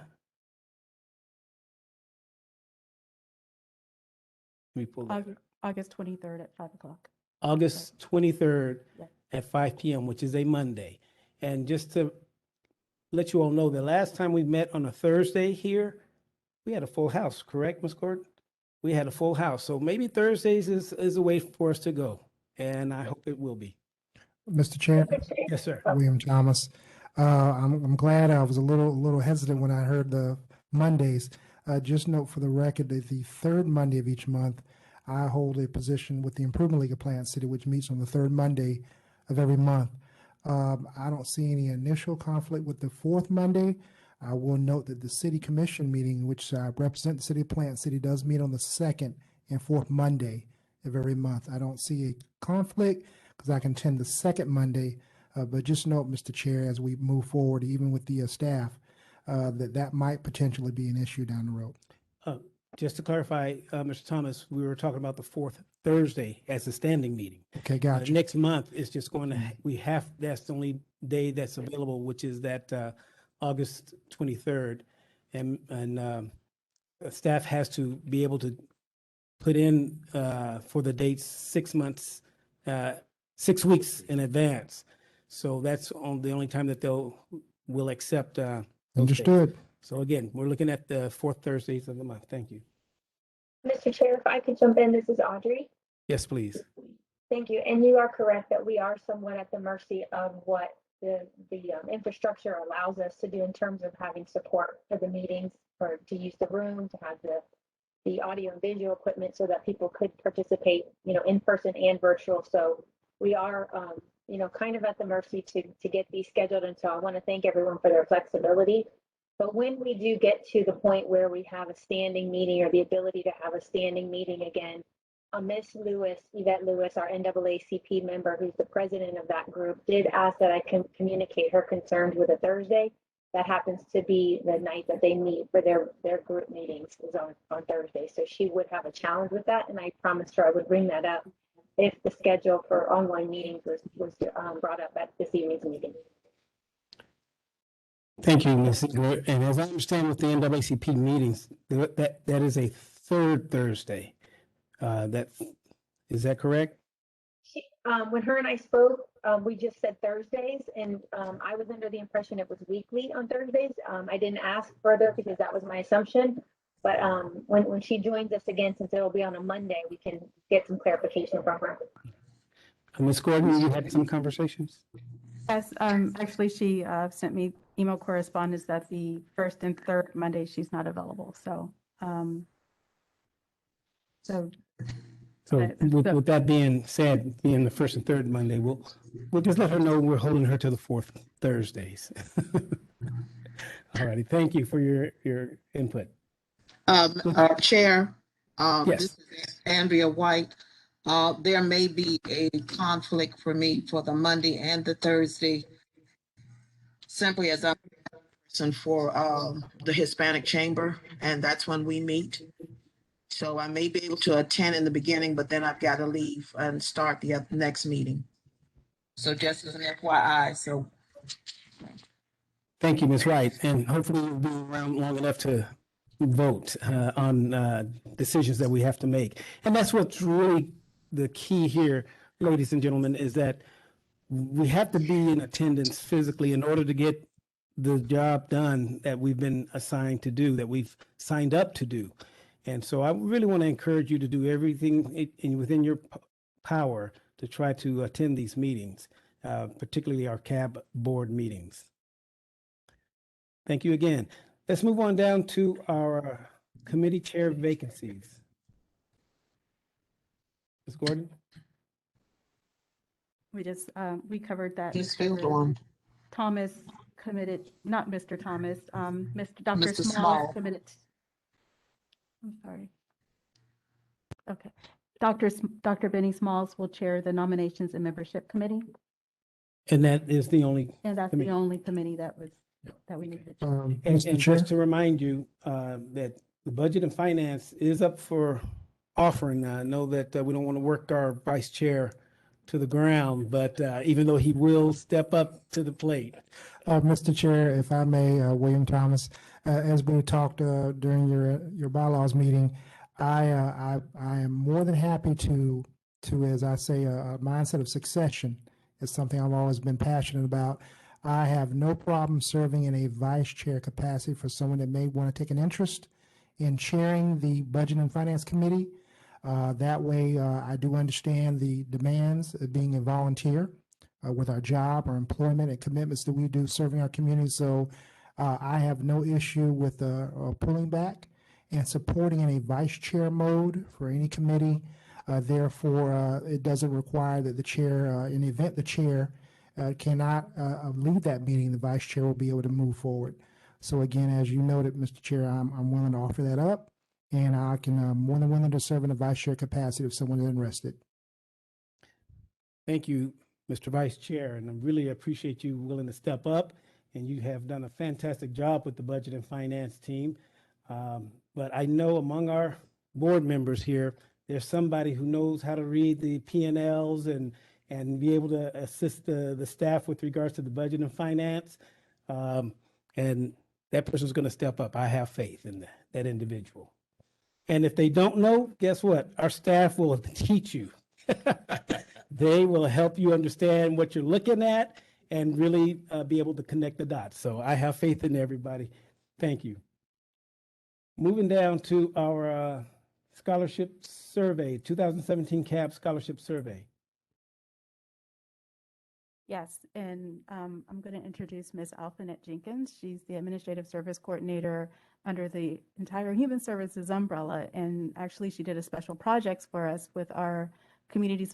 S14: Let me pull that.
S3: August 23rd at 5 o'clock.
S14: August 23rd
S3: Yeah.
S14: at 5 p.m., which is a Monday. And just to let you all know, the last time we met on a Thursday here, we had a full house, correct, Ms. Gordon? We had a full house. So maybe Thursdays is a way for us to go, and I hope it will be.
S1: Mr. Chair,
S14: Yes, sir.
S1: William Thomas. I'm glad. I was a little hesitant when I heard the Mondays. Just note for the record that the third Monday of each month, I hold a position with the Improvement League of Plant City, which meets on the third Monday of every month. I don't see any initial conflict with the fourth Monday. I will note that the City Commission meeting, which represents the City of Plant City, does meet on the second and fourth Monday of every month. I don't see a conflict because I can attend the second Monday, but just note, Mr. Chair, as we move forward, even with the staff, that might potentially be an issue down the road.
S14: Just to clarify, Mr. Thomas, we were talking about the fourth Thursday as a standing meeting.
S1: Okay, gotcha.
S14: Next month is just going to, that's the only day that's available, which is that August 23rd. And staff has to be able to put in for the dates 6 months, 6 weeks in advance. So that's the only time that will accept those
S1: Understood.
S14: dates. So again, we're looking at the fourth Thursdays of the month. Thank you.
S15: Mr. Chair, if I could jump in, this is Audrey.
S14: Yes, please.
S15: Thank you. And you are correct that we are somewhat at the mercy of what the infrastructure allows us to do in terms of having support for the meetings, or to use the room, to have the audio and visual equipment so that people could participate, in person and virtual. So we are, kind of at the mercy to get these scheduled. And so I want to thank everyone for their flexibility. But when we do get to the point where we have a standing meeting or the ability to have a standing meeting again, Miss Yvette Lewis, our NAACP member, who's the president of that group, did ask that I can communicate her concerns with a Thursday. That happens to be the night that they meet for their group meetings is on Thursday. So she would have a challenge with that, and I promised her I would bring that up if the schedule for online meetings was brought up at this evening's meeting.
S14: Thank you, Ms. Ziegler. And as I understand with the NAACP meetings, that is a third Thursday. Is that correct?
S15: When her and I spoke, we just said Thursdays, and I was under the impression it was weekly on Thursdays. I didn't ask further because that was my assumption. But when she joins us again, since it'll be on a Monday, we can get some clarification from her.
S14: Ms. Gordon, you had some conversations?
S3: Yes, actually, she sent me email correspondence that the first and third Monday she's not available. So,
S14: So with that being said, being the first and third Monday, we'll just let her know we're holding her to the fourth Thursdays. All righty, thank you for your input.
S7: Chair,
S14: Yes.
S7: this is Andrea White. There may be a conflict for me for the Monday and the Thursday, simply as I'm a person for the Hispanic Chamber, and that's when we meet. So I may be able to attend in the beginning, but then I've got to leave and start the next meeting. So just as an FYI, so.
S14: Thank you, Ms. Wright, and hopefully you'll be around long enough to vote on decisions that we have to make. And that's what's really the key here, ladies and gentlemen, is that we have to be in attendance physically in order to get the job done that we've been assigned to do, that we've signed up to do. And so I really want to encourage you to do everything within your power to try to attend these meetings, particularly our CAB board meetings. Thank you again. Let's move on down to our committee chair vacancies. Ms. Gordon?
S3: We covered that.
S7: Just filled one.
S3: Thomas committed, not Mr. Thomas, Dr.
S7: Mr.
S3: Small
S7: Small.
S3: committed. I'm sorry. Okay. Dr. Benny Smalls will chair the Nominations and Membership Committee.
S14: And that is the only.
S3: And that's the only committee that we need to chair.
S14: And just to remind you that the Budget and Finance is up for offering. I know that we don't want to work our vice chair to the ground, but even though he will step up to the plate.
S1: Mr. Chair, if I may, William Thomas, as we talked during your bylaws meeting, I am more than happy to, as I say, a mindset of succession is something I've always been passionate about. I have no problem serving in a vice chair capacity for someone that may want to take an interest in chairing the Budget and Finance Committee. That way, I do understand the demands of being a volunteer with our job, our employment, and commitments that we do serving our community. So I have no issue with pulling back and supporting in a vice chair mode for any committee. Therefore, it doesn't require that the chair, in the event the chair cannot lead that meeting, the vice chair will be able to move forward. So again, as you noted, Mr. Chair, I'm willing to offer that up. And I can more than willing to serve in a vice chair capacity if someone is interested.
S14: Thank you, Mr. Vice Chair, and I really appreciate you willing to step up. And you have done a fantastic job with the Budget and Finance team. But I know among our board members here, there's somebody who knows how to read the P&Ls and be able to assist the staff with regards to the Budget and Finance. And that person's going to step up. I have faith in that individual. And if they don't know, guess what? Our staff will teach you. They will help you understand what you're looking at and really be able to connect the dots. So I have faith in everybody. Thank you. Moving down to our scholarship survey, 2017 CAB scholarship survey.
S3: Yes, and I'm going to introduce Ms. Alphanet Jenkins. She's the Administrative Service Coordinator under the entire Human Services umbrella, and actually she did a special projects for us with our Community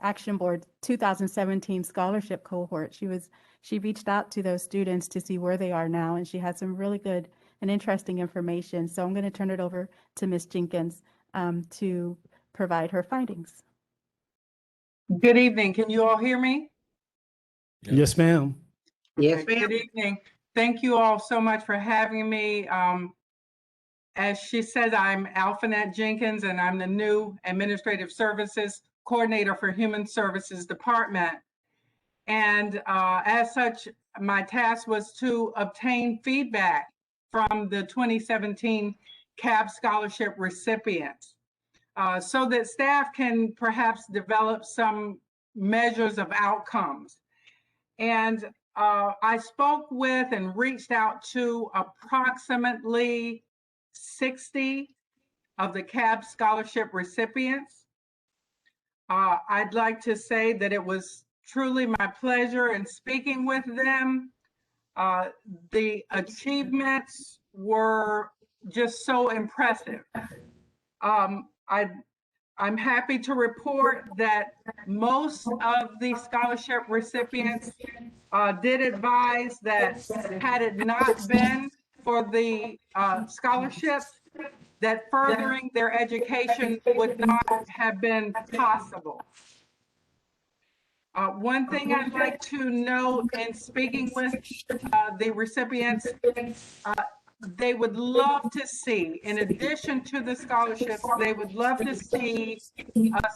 S3: Action Board 2017 scholarship cohort. She reached out to those students to see where they are now, and she had some really good and interesting information. So I'm going to turn it over to Ms. Jenkins to provide her findings.
S22: Good evening. Can you all hear me?
S14: Yes, ma'am.
S22: Yes, ma'am. Good evening. Thank you all so much for having me. As she said, I'm Alphanet Jenkins, and I'm the new Administrative Services Coordinator for Human Services Department. And as such, my task was to obtain feedback from the 2017 CAB scholarship recipients so that staff can perhaps develop some measures of outcomes. And I spoke with and reached out to approximately 60 of the CAB scholarship recipients. I'd like to say that it was truly my pleasure in speaking with them. The achievements were just so impressive. I'd I'm happy to report that most of the scholarship recipients did advise that had it not been for the scholarships, that furthering their education would not have been possible. One thing I'd like to note in speaking with the recipients, they would love to see, in addition to the scholarships, they would love to see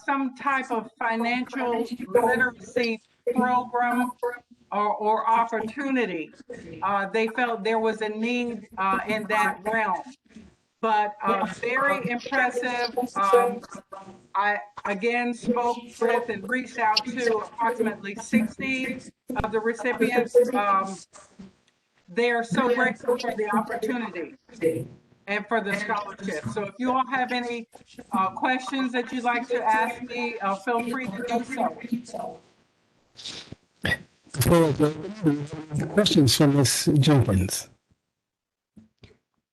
S22: some type of financial literacy program or opportunity. They felt there was a need in that realm. But very impressive. I again spoke with and reached out to approximately 60 of the recipients. They are so grateful for the opportunity and for the scholarship. So if you all have any questions that you'd like to ask me, feel free to do so.
S14: Questions from Ms. Jenkins?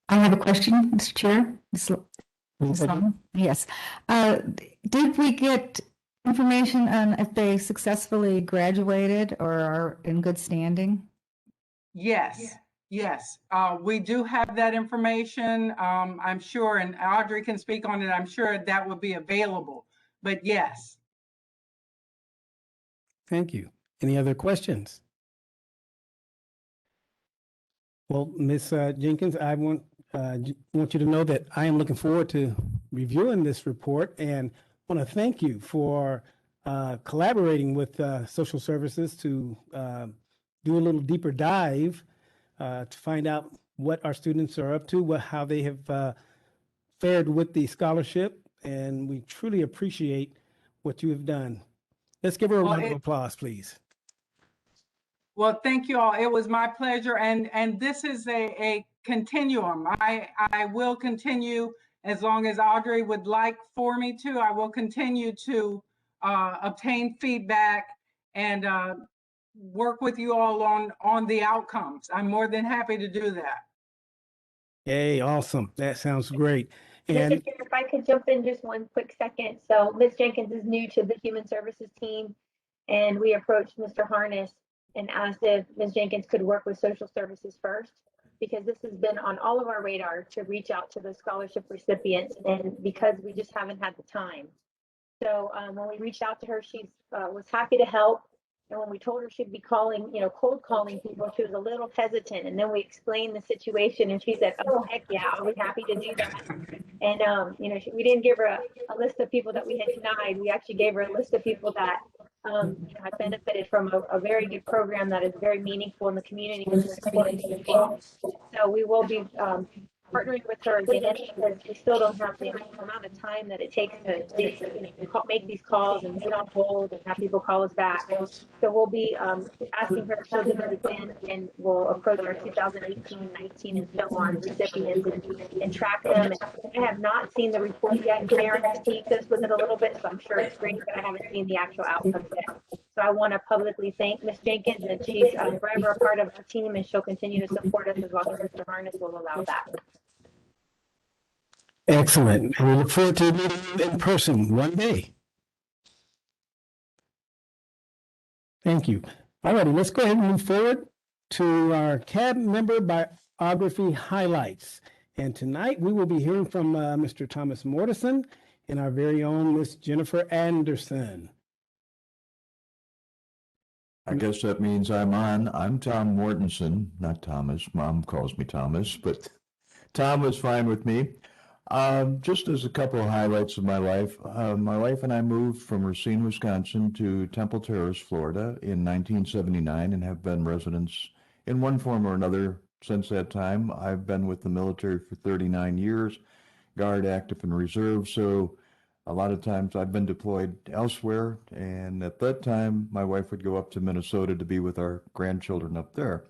S13: I have a question, Mr. Chair. Ms. Long? Yes. Did we get information on if they successfully graduated or are in good standing?
S22: Yes, yes. We do have that information, I'm sure, and Audrey can speak on it. I'm sure that would be available, but yes.
S14: Thank you. Any other questions? Well, Ms. Jenkins, I want you to know that I am looking forward to reviewing this report and want to thank you for collaborating with social services to do a little deeper dive to find out what our students are up to, how they have fared with the scholarship, and we truly appreciate what you have done. Let's give her a round of applause, please.
S22: Well, thank you all. It was my pleasure. And this is a continuum. I will continue as long as Audrey would like for me to. I will continue to obtain feedback and work with you all on the outcomes. I'm more than happy to do that.
S14: Hey, awesome. That sounds great.
S15: Mr.
S14: And
S15: Chair, if I could jump in just one quick second. So Ms. Jenkins is new to the Human Services team, and we approached Mr. Harness and asked if Ms. Jenkins could work with social services first, because this has been on all of our radar to reach out to the scholarship recipients, and because we just haven't had the time. So when we reached out to her, she was happy to help. And when we told her she'd be calling, cold calling people, she was a little hesitant. And then we explained the situation, and she said, "Oh, heck yeah, I'll be happy to do that." And, we didn't give her a list of people that we had denied. We actually gave her a list of people that had benefited from a very good program that is very meaningful in the community and supporting people. So we will be partnering with her again, because we still don't have the amount of time that it takes to make these calls and wait on hold and have people call us back. So we'll be asking her if she'll do it again, and we'll approach our 2018, 19, and so on recipients and track them. And I have not seen the report yet. Sharon has teased us with it a little bit, so I'm sure it's great, but I haven't seen the actual outcomes yet. So I want to publicly thank Ms. Jenkins, and she's forever a part of our team, and she'll continue to support us as long as Mr. Harness will allow that.
S14: excellent. And we look forward to meeting you in person one day. Thank you. All righty, let's go ahead and move forward to our CAB member biography highlights. And tonight we will be hearing from Mr. Thomas Mortenson and our very own Miss Jennifer Anderson.
S20: I guess that means I'm on. I'm Tom Mortenson, not Thomas. Mom calls me Thomas, but Tom was fine with me. Just as a couple of highlights of my wife and I moved from Racine, Wisconsin to Temple Terrace, Florida in 1979 and have been residents in one form or another since that time. I've been with the military for 39 years, Guard, active and reserve, so a lot of times I've been deployed elsewhere, and at that time my wife would go up to Minnesota to be with our grandchildren up there.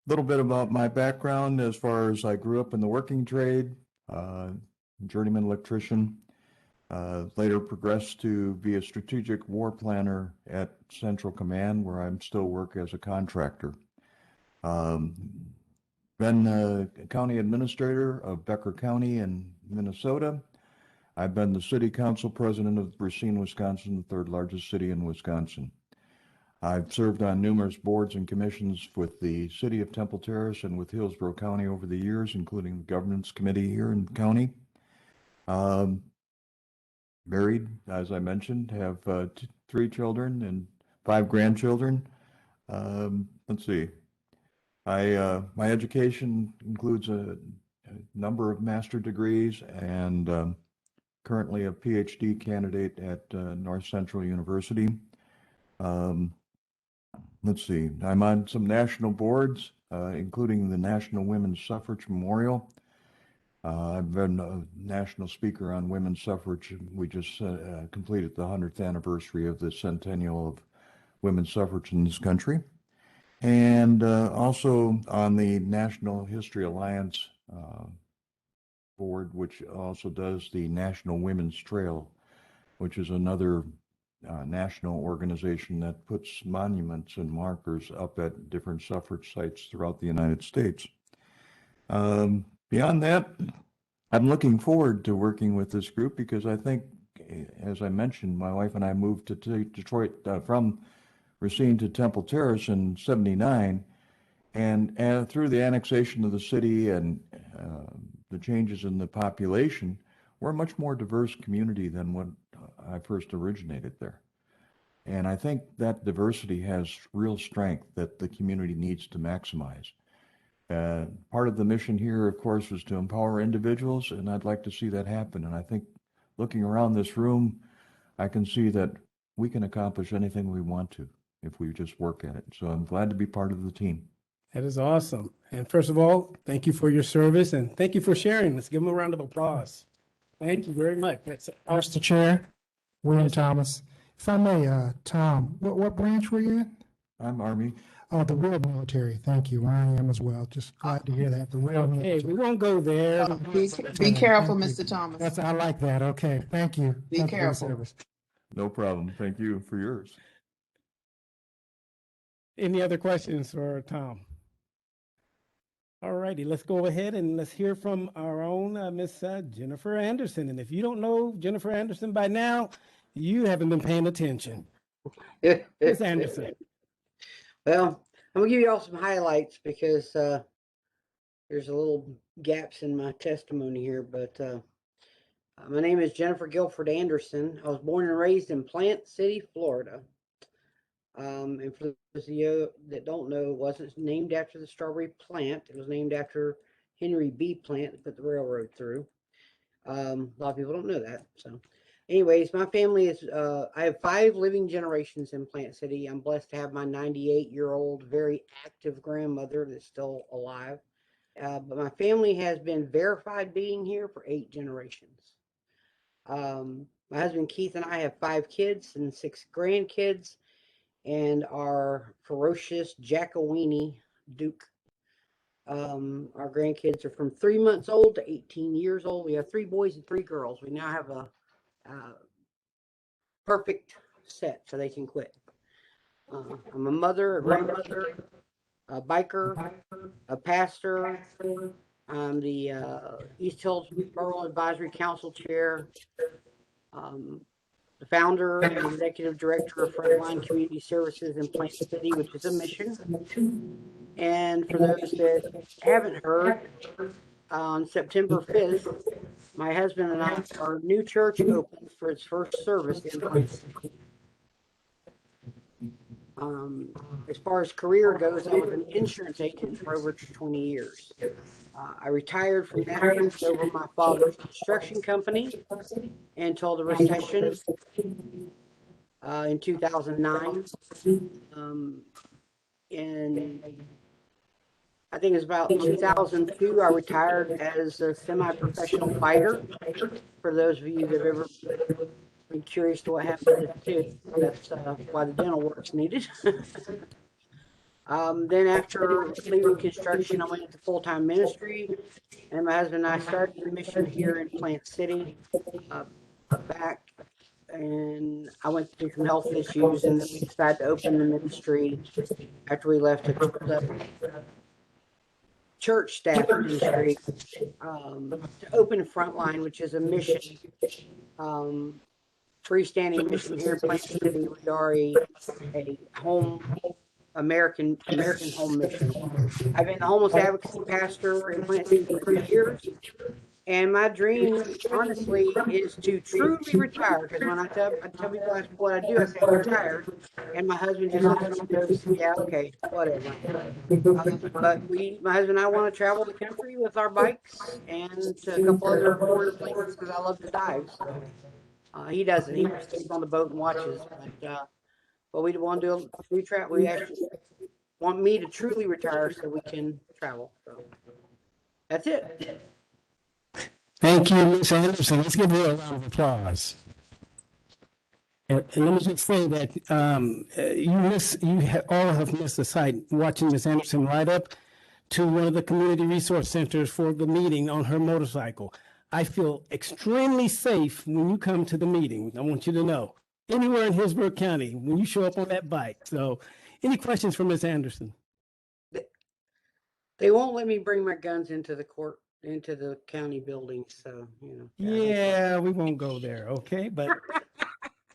S20: Little bit about my background as far as I grew up in the working trade, journeyman electrician, later progressed to be a strategic war planner at Central Command, where I'm still work as a contractor. Been a county administrator of Becker County in Minnesota. I've been the city council president of Racine, Wisconsin, the third largest city in Wisconsin. I've served on numerous boards and commissions with the city of Temple Terrace and with Hillsborough County over the years, including the governance committee here in the county. Married, as I mentioned, have 3 children and 5 grandchildren. Let's see. My education includes a number of master degrees and currently a PhD candidate at North Central University. Let's see, I'm on some national boards, including the National Women's Suffrage Memorial. I've been a national speaker on women's suffrage. We just completed the 100th anniversary of the centennial of women's suffrage in this country. And also on the National History Alliance board, which also does the National Women's Trail, which is another national organization that puts monuments and markers up at different suffrage sites throughout the United States. Beyond that, I'm looking forward to working with this group because I think, as I mentioned, my wife and I moved to Detroit from Racine to Temple Terrace in '79, and through the annexation of the city and the changes in the population, we're a much more diverse community than when I first originated there. And I think that diversity has real strength that the community needs to maximize. Part of the mission here, of course, is to empower individuals, and I'd like to see that happen. And I think looking around this room, I can see that we can accomplish anything we want to if we just work at it. So I'm glad to be part of the team.
S14: That is awesome. And first of all, thank you for your service and thank you for sharing. Let's give them a round of applause. Thank you very much. That's
S1: Mr. Chair, William Thomas. If I may, Tom, what branch were you in?
S20: I'm Army.
S1: Oh, the real military. Thank you. I am as well. Just glad to hear that. The real military.
S14: Hey, we won't go there.
S7: Be careful,
S1: Thank you.
S7: Mr. Thomas.
S1: That's, I like that. Okay. Thank you.
S7: Be
S1: Thank you for your
S7: careful.
S1: service.
S20: No problem. Thank you for yours.
S14: Any other questions for Tom? All righty, let's go ahead and let's hear from our own Miss Jennifer Anderson. And if you don't know Jennifer Anderson by now, you haven't been paying attention. Miss Anderson.
S17: Well, I'm gonna give you all some highlights because there's a little gaps in my testimony here, but my name is Jennifer Guilford Anderson. I was born and raised in Plant City, Florida. And for those of you that don't know, it wasn't named after the strawberry plant. It was named after Henry B. Plant that put the railroad through. A lot of people don't know that. So anyways, my family is, I have 5 living generations in Plant City. I'm blessed to have my 98-year-old, very active grandmother that's still alive. But my family has been verified being here for 8 generations. My husband Keith and I have 5 kids and 6 grandkids, and our ferocious Jackowini Duke. Our grandkids are from 3 months old to 18 years old. We have 3 boys and 3 girls. We now have a perfect set so they can quit. I'm a mother, a grandmother, a biker, a pastor. I'm the East Hillsborough Advisory Council Chair. The founder and executive director of Frontline Community Services in Plant City, which is a mission. And for those that haven't heard, on September 5th, my husband and I, our new church opened for its first service in Plant City. As far as career goes, I was an insurance agent for over 20 years. I retired from that and took over my father's construction company until the recession in 2009. And I think it's about 2002, I retired as a semi-professional fighter. For those of you that have ever been curious to what happened to this too, that's why the dental work's needed. Then after leaving construction, I went into full-time ministry, and my husband and I started the mission here in Plant City back, and I went through some health issues, and then we decided to open the ministry after we left a church staff ministry to open Frontline, which is a mission, freestanding mission here in Plant City. We are a home American home mission. I've been the homeless advocacy pastor in Plant City for years. And my dream, honestly, is to truly retire. Because when I tell people that's what I do, I say I'm retired. And my husband just looks at me and goes, yeah, okay, whatever. But my husband and I want to travel the country with our bikes and to a couple other Florida places because I love to dive. So, he doesn't. He just stays on the boat and watches. But we want to do we actually want me to truly retire so we can travel. So that's it.
S14: Thank you, Ms. Anderson. Let's give her a round of applause. And let me just say that all have missed the sight watching Ms. Anderson ride up to one of the community resource centers for the meeting on her motorcycle. I feel extremely safe when you come to the meeting. I want you to know. Anywhere in Hillsborough County, when you show up on that bike. So, any questions for Ms. Anderson?
S17: They won't let me bring my guns into the county building, so
S14: Yeah, we won't go there, okay? But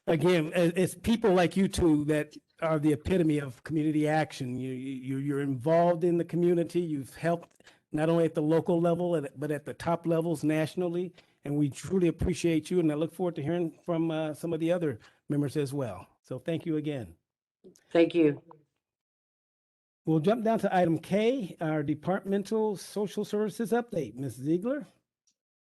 S14: again, it's people like you two that are the epitome of community action. You're involved in the community. You've helped not only at the local level, but at the top levels nationally. And we truly appreciate you. And I look forward to hearing from some of the other members as well. So thank you again.
S17: Thank you.
S14: We'll jump down to item K, our departmental social services update. Ms. Ziegler.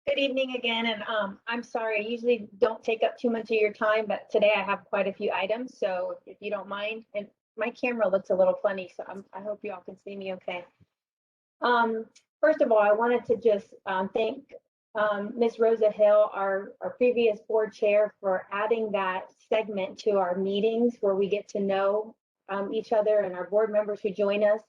S15: Good evening again, and I'm sorry, I usually don't take up too much of your time, but today I have quite a few items, so if you don't mind, and my camera looks a little funny, so I hope you all can see me okay. First of all, I wanted to just thank Ms. Rosa Hill, our previous board chair, for adding that segment to our meetings where we get to know each other and our board members who join us.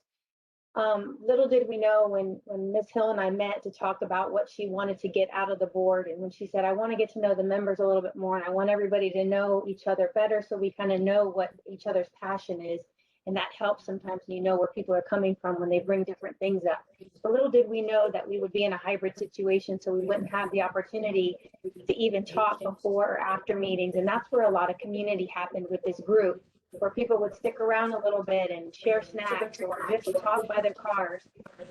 S15: Little did we know when Ms. Hill and I met to talk about what she wanted to get out of the board, and when she said, I want to get to know the members a little bit more, and I want everybody to know each other better so we kind of know what each other's passion is, and that helps sometimes when you know where people are coming from when they bring different things up. But little did we know that we would be in a hybrid situation, so we wouldn't have the opportunity to even talk before or after meetings, and that's where a lot of community happened with this group, where people would stick around a little bit and share snacks or just talk by their cars.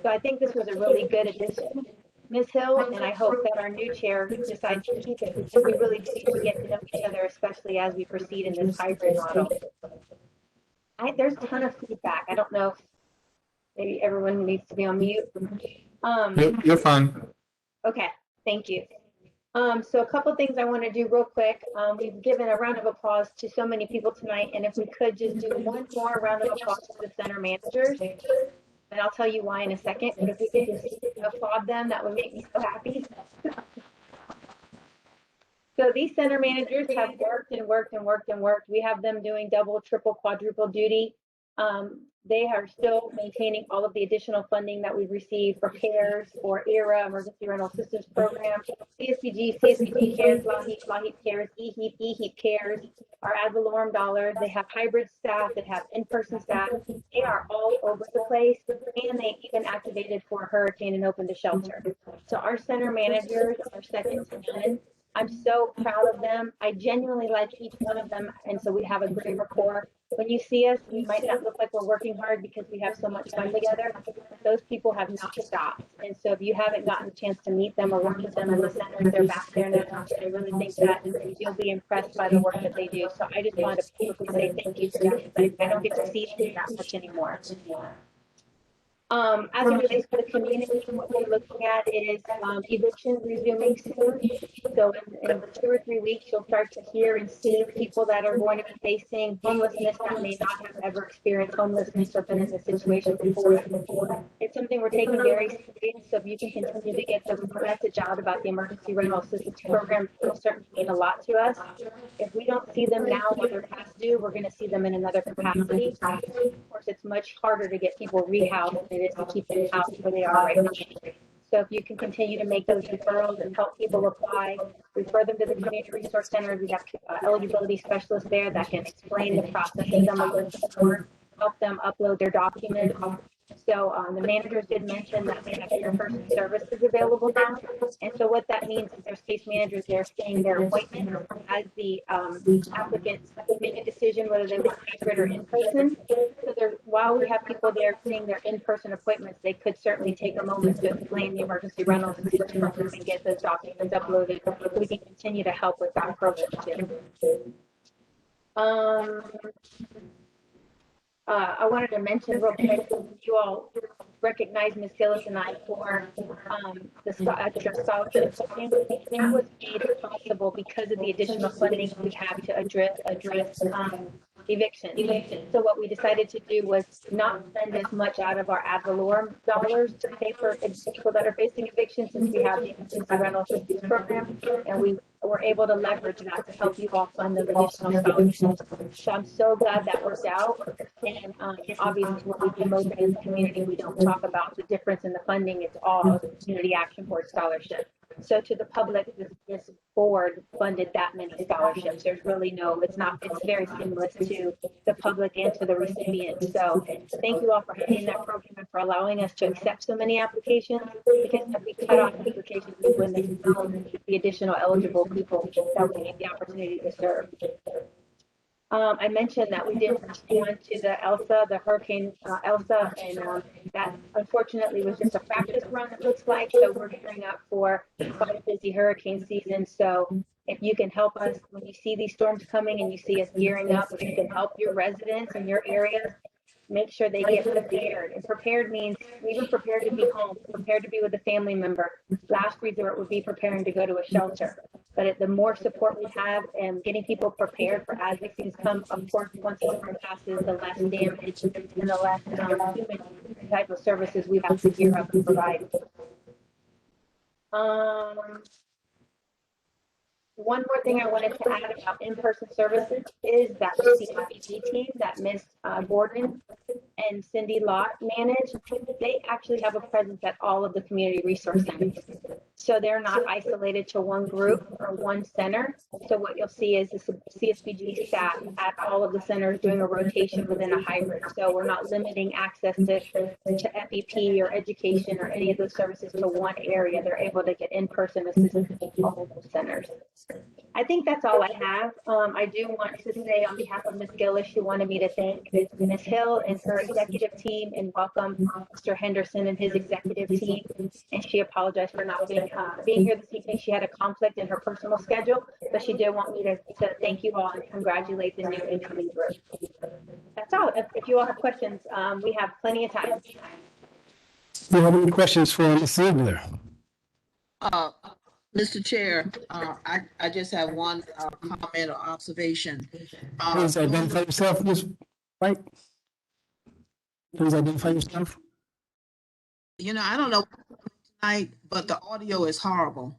S15: So I think this was a really good addition, Ms. Hill, and I hope that our new chair decides to keep it because we really do get to know each other, especially as we proceed in this hybrid model. There's a ton of feedback. I don't know if maybe everyone needs to be on mute.
S11: You're fine.
S15: Okay, thank you. So a couple things I want to do real quick. We've given a round of applause to so many people tonight, and if we could just do one more round of applause to the center managers, and I'll tell you why in a second, but if we could just applaud them, that would make me so happy. So these center managers have worked and worked and worked and worked. We have them doing double, triple, quadruple duty. They are still maintaining all of the additional funding that we've received for CARES or ERA, Emergency Rental Assistance Program, CSPG CARES, LAHEAP CARES, EHEAP CARES, our ad valorem dollars. They have hybrid staff that have in-person staff. They are all over the place, and they even activated for a hurricane and opened a shelter. So our center managers are second to none. I'm so proud of them. I genuinely like each one of them, and so we have a great rapport. When you see us, we might not look like we're working hard because we have so much fun together. Those people have not stopped. And so if you haven't gotten a chance to meet them or work with them in the center, they're back there now. I really think that you'll be impressed by the work that they do. So I just wanted to publicly say thank you to them. I don't get to see them that much anymore. As it relates to the community, what we're looking at is evictions resuming soon. So in 2 or 3 weeks, you'll start to hear and see people that are going to be facing homelessness that may not have ever experienced homelessness or been in this situation before. It's something we're taking very serious. So if you can continue to get the message out about the Emergency Rental Assistance Program, it'll certainly mean a lot to us. If we don't see them now when they're past due, we're going to see them in another capacity. Of course, it's much harder to get people rehoused than it is to keep them out where they are right now. So if you can continue to make those referrals and help people apply, refer them to the community resource center. We have eligibility specialists there that can explain the process to them a little bit more, help them upload their documents, so the managers did mention that they have in-person services available now. And so what that means is there's case managers there seeing their appointments as the applicants make a decision whether they want hybrid or in-person. So there, while we have people there seeing their in-person appointments, they could certainly take a moment to explain the emergency rental assistance program and get those documents uploaded. We can continue to help with that program too. I wanted to mention real quick, you all recognize Ms. Gillis and I for the extra scholarship funding. That was made possible because of the additional funding we have to address eviction. So what we decided to do was not spend as much out of our ad valorem dollars to pay for people that are facing eviction, since we have the emergency rental assistance program, and we were able to leverage that to help you all fund those additional scholarships. So I'm so glad that worked out. And obviously, when we do most in the community, we don't talk about the difference in the funding. It's all Community Action Board scholarship. So to the public, this board funded that many scholarships. There's really no, it's very seamless to the public and to the recipient. So thank you all for having that program and for allowing us to accept so many applications, because if we cut off applications, we wouldn't have the additional eligible people that we need the opportunity to serve. I mentioned that we did respond to the Hurricane Elsa, and that unfortunately was just a practice run, it looks like. So we're gearing up for quite a busy hurricane season. So if you can help us when you see these storms coming and you see us gearing up, if you can help your residents in your areas, make sure they get prepared. And prepared means even prepared to be home, prepared to be with a family member. Last resort would be preparing to go to a shelter. But the more support we have and getting people prepared for as these things come, of course, once the storm passes, the less damage and the less human type of services we have to gear up and provide. One more thing I wanted to add about in-person services is that the CFPG team that Ms. Gordon and Cindy Lott manage, they actually have a presence at all of the community resource centers. So they're not isolated to one group or one center. So what you'll see is the CSPG staff at all of the centers doing a rotation within a hybrid. So we're not limiting access to FEP or education or any of those services to one area. They're able to get in-person assistance at all of those centers. I think that's all I have. I do want to say on behalf of Ms. Gillis, she wanted me to thank Ms. Hill and her executive team and welcome Mr. Henderson and his executive team. And she apologized for not being here this evening. She had a conflict in her personal schedule, but she did want me to thank you all and congratulate the new incoming group. That's all. If you all have questions, we have plenty of time.
S14: Do you have any questions for Ms. Ziegler?
S7: Mr. Chair, I just have one comment or observation.
S14: Please identify yourself, Ms. White. Please identify yourself.
S7: I don't know tonight, but the audio is horrible.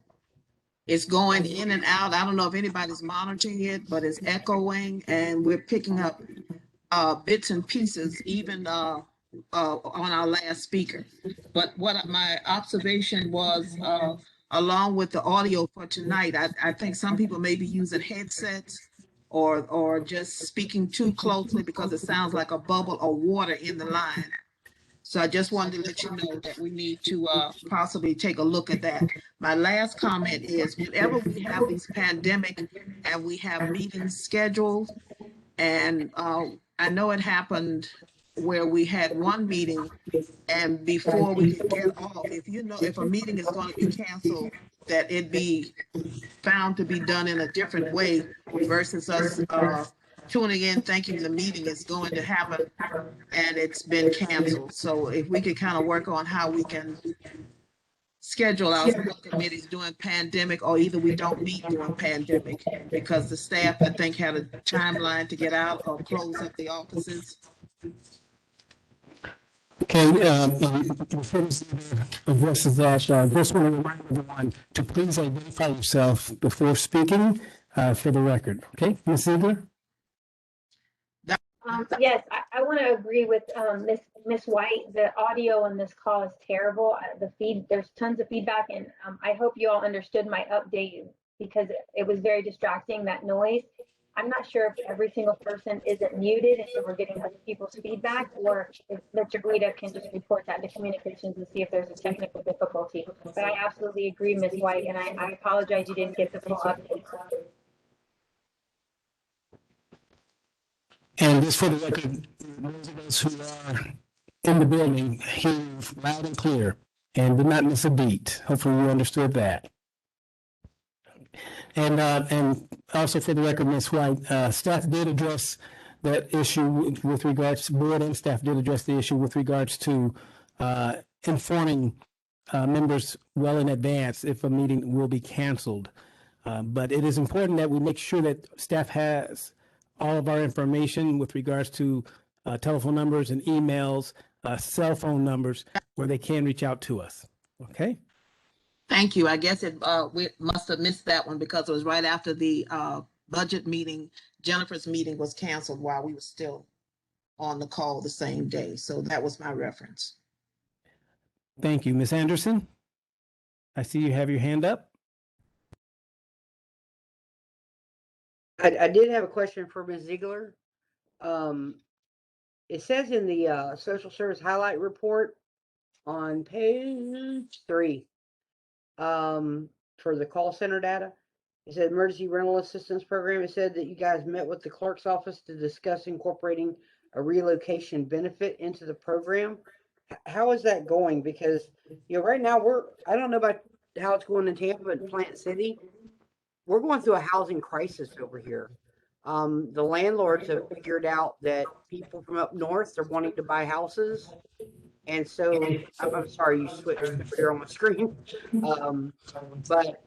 S7: It's going in and out. I don't know if anybody's monitoring it, but it's echoing, and we're picking up bits and pieces, even on our last speaker. But what my observation was, along with the audio for tonight, I think some people may be using headsets or just speaking too closely because it sounds like a bubble of water in the line. So I just wanted to let you know that we need to possibly take a look at that. My last comment is whenever we have these pandemic and we have meetings scheduled, and I know it happened where we had one meeting and before we could get off, if a meeting is going to be canceled, that it be found to be done in a different way versus us tuning in thinking the meeting is going to happen and it's been canceled. So if we could kind of work on how we can schedule our committees during pandemic, or either we don't meet during pandemic, because the staff, I think, had a timeline to get out or close up the offices.
S14: Okay, before this addresses that, I just want to remind everyone to please identify yourself before speaking for the record. Okay, Ms. Ziegler?
S15: Yes, I want to agree with Ms. White. The audio on this call is terrible. There's tons of feedback, and I hope you all understood my update because it was very distracting, that noise. I'm not sure if every single person isn't muted and so we're getting other people's feedback, or if Mr. Guida can just report that to communications and see if there's a technical difficulty. But I absolutely agree, Ms. White, and I apologize you didn't get the full update.
S14: And just for the record, those of us who are in the building hear you loud and clear and did not miss a beat. Hopefully you understood that. And also for the record, Ms. White, staff did address that issue with regards, board and staff did address the issue with regards to informing members well in advance if a meeting will be canceled. But it is important that we make sure that staff has all of our information with regards to telephone numbers and emails, cell phone numbers, where they can reach out to us. Okay?
S7: Thank you. I guess we must have missed that one because it was right after the budget meeting. Jennifer's meeting was canceled while we were still on the call the same day. So that was my reference.
S14: Thank you. Ms. Anderson, I see you have your hand up.
S17: I did have a question for Ms. Ziegler. It says in the social service highlight report on page 3, for the call center data, it said emergency rental assistance program. It said that you guys met with the clerk's office to discuss incorporating a relocation benefit into the program. How is that going? Because, you know, right now I don't know about how it's going in Tampa, but Plant City, we're going through a housing crisis over here. The landlords have figured out that people from up north are wanting to buy houses. And so, I'm sorry, you switched here on my screen. But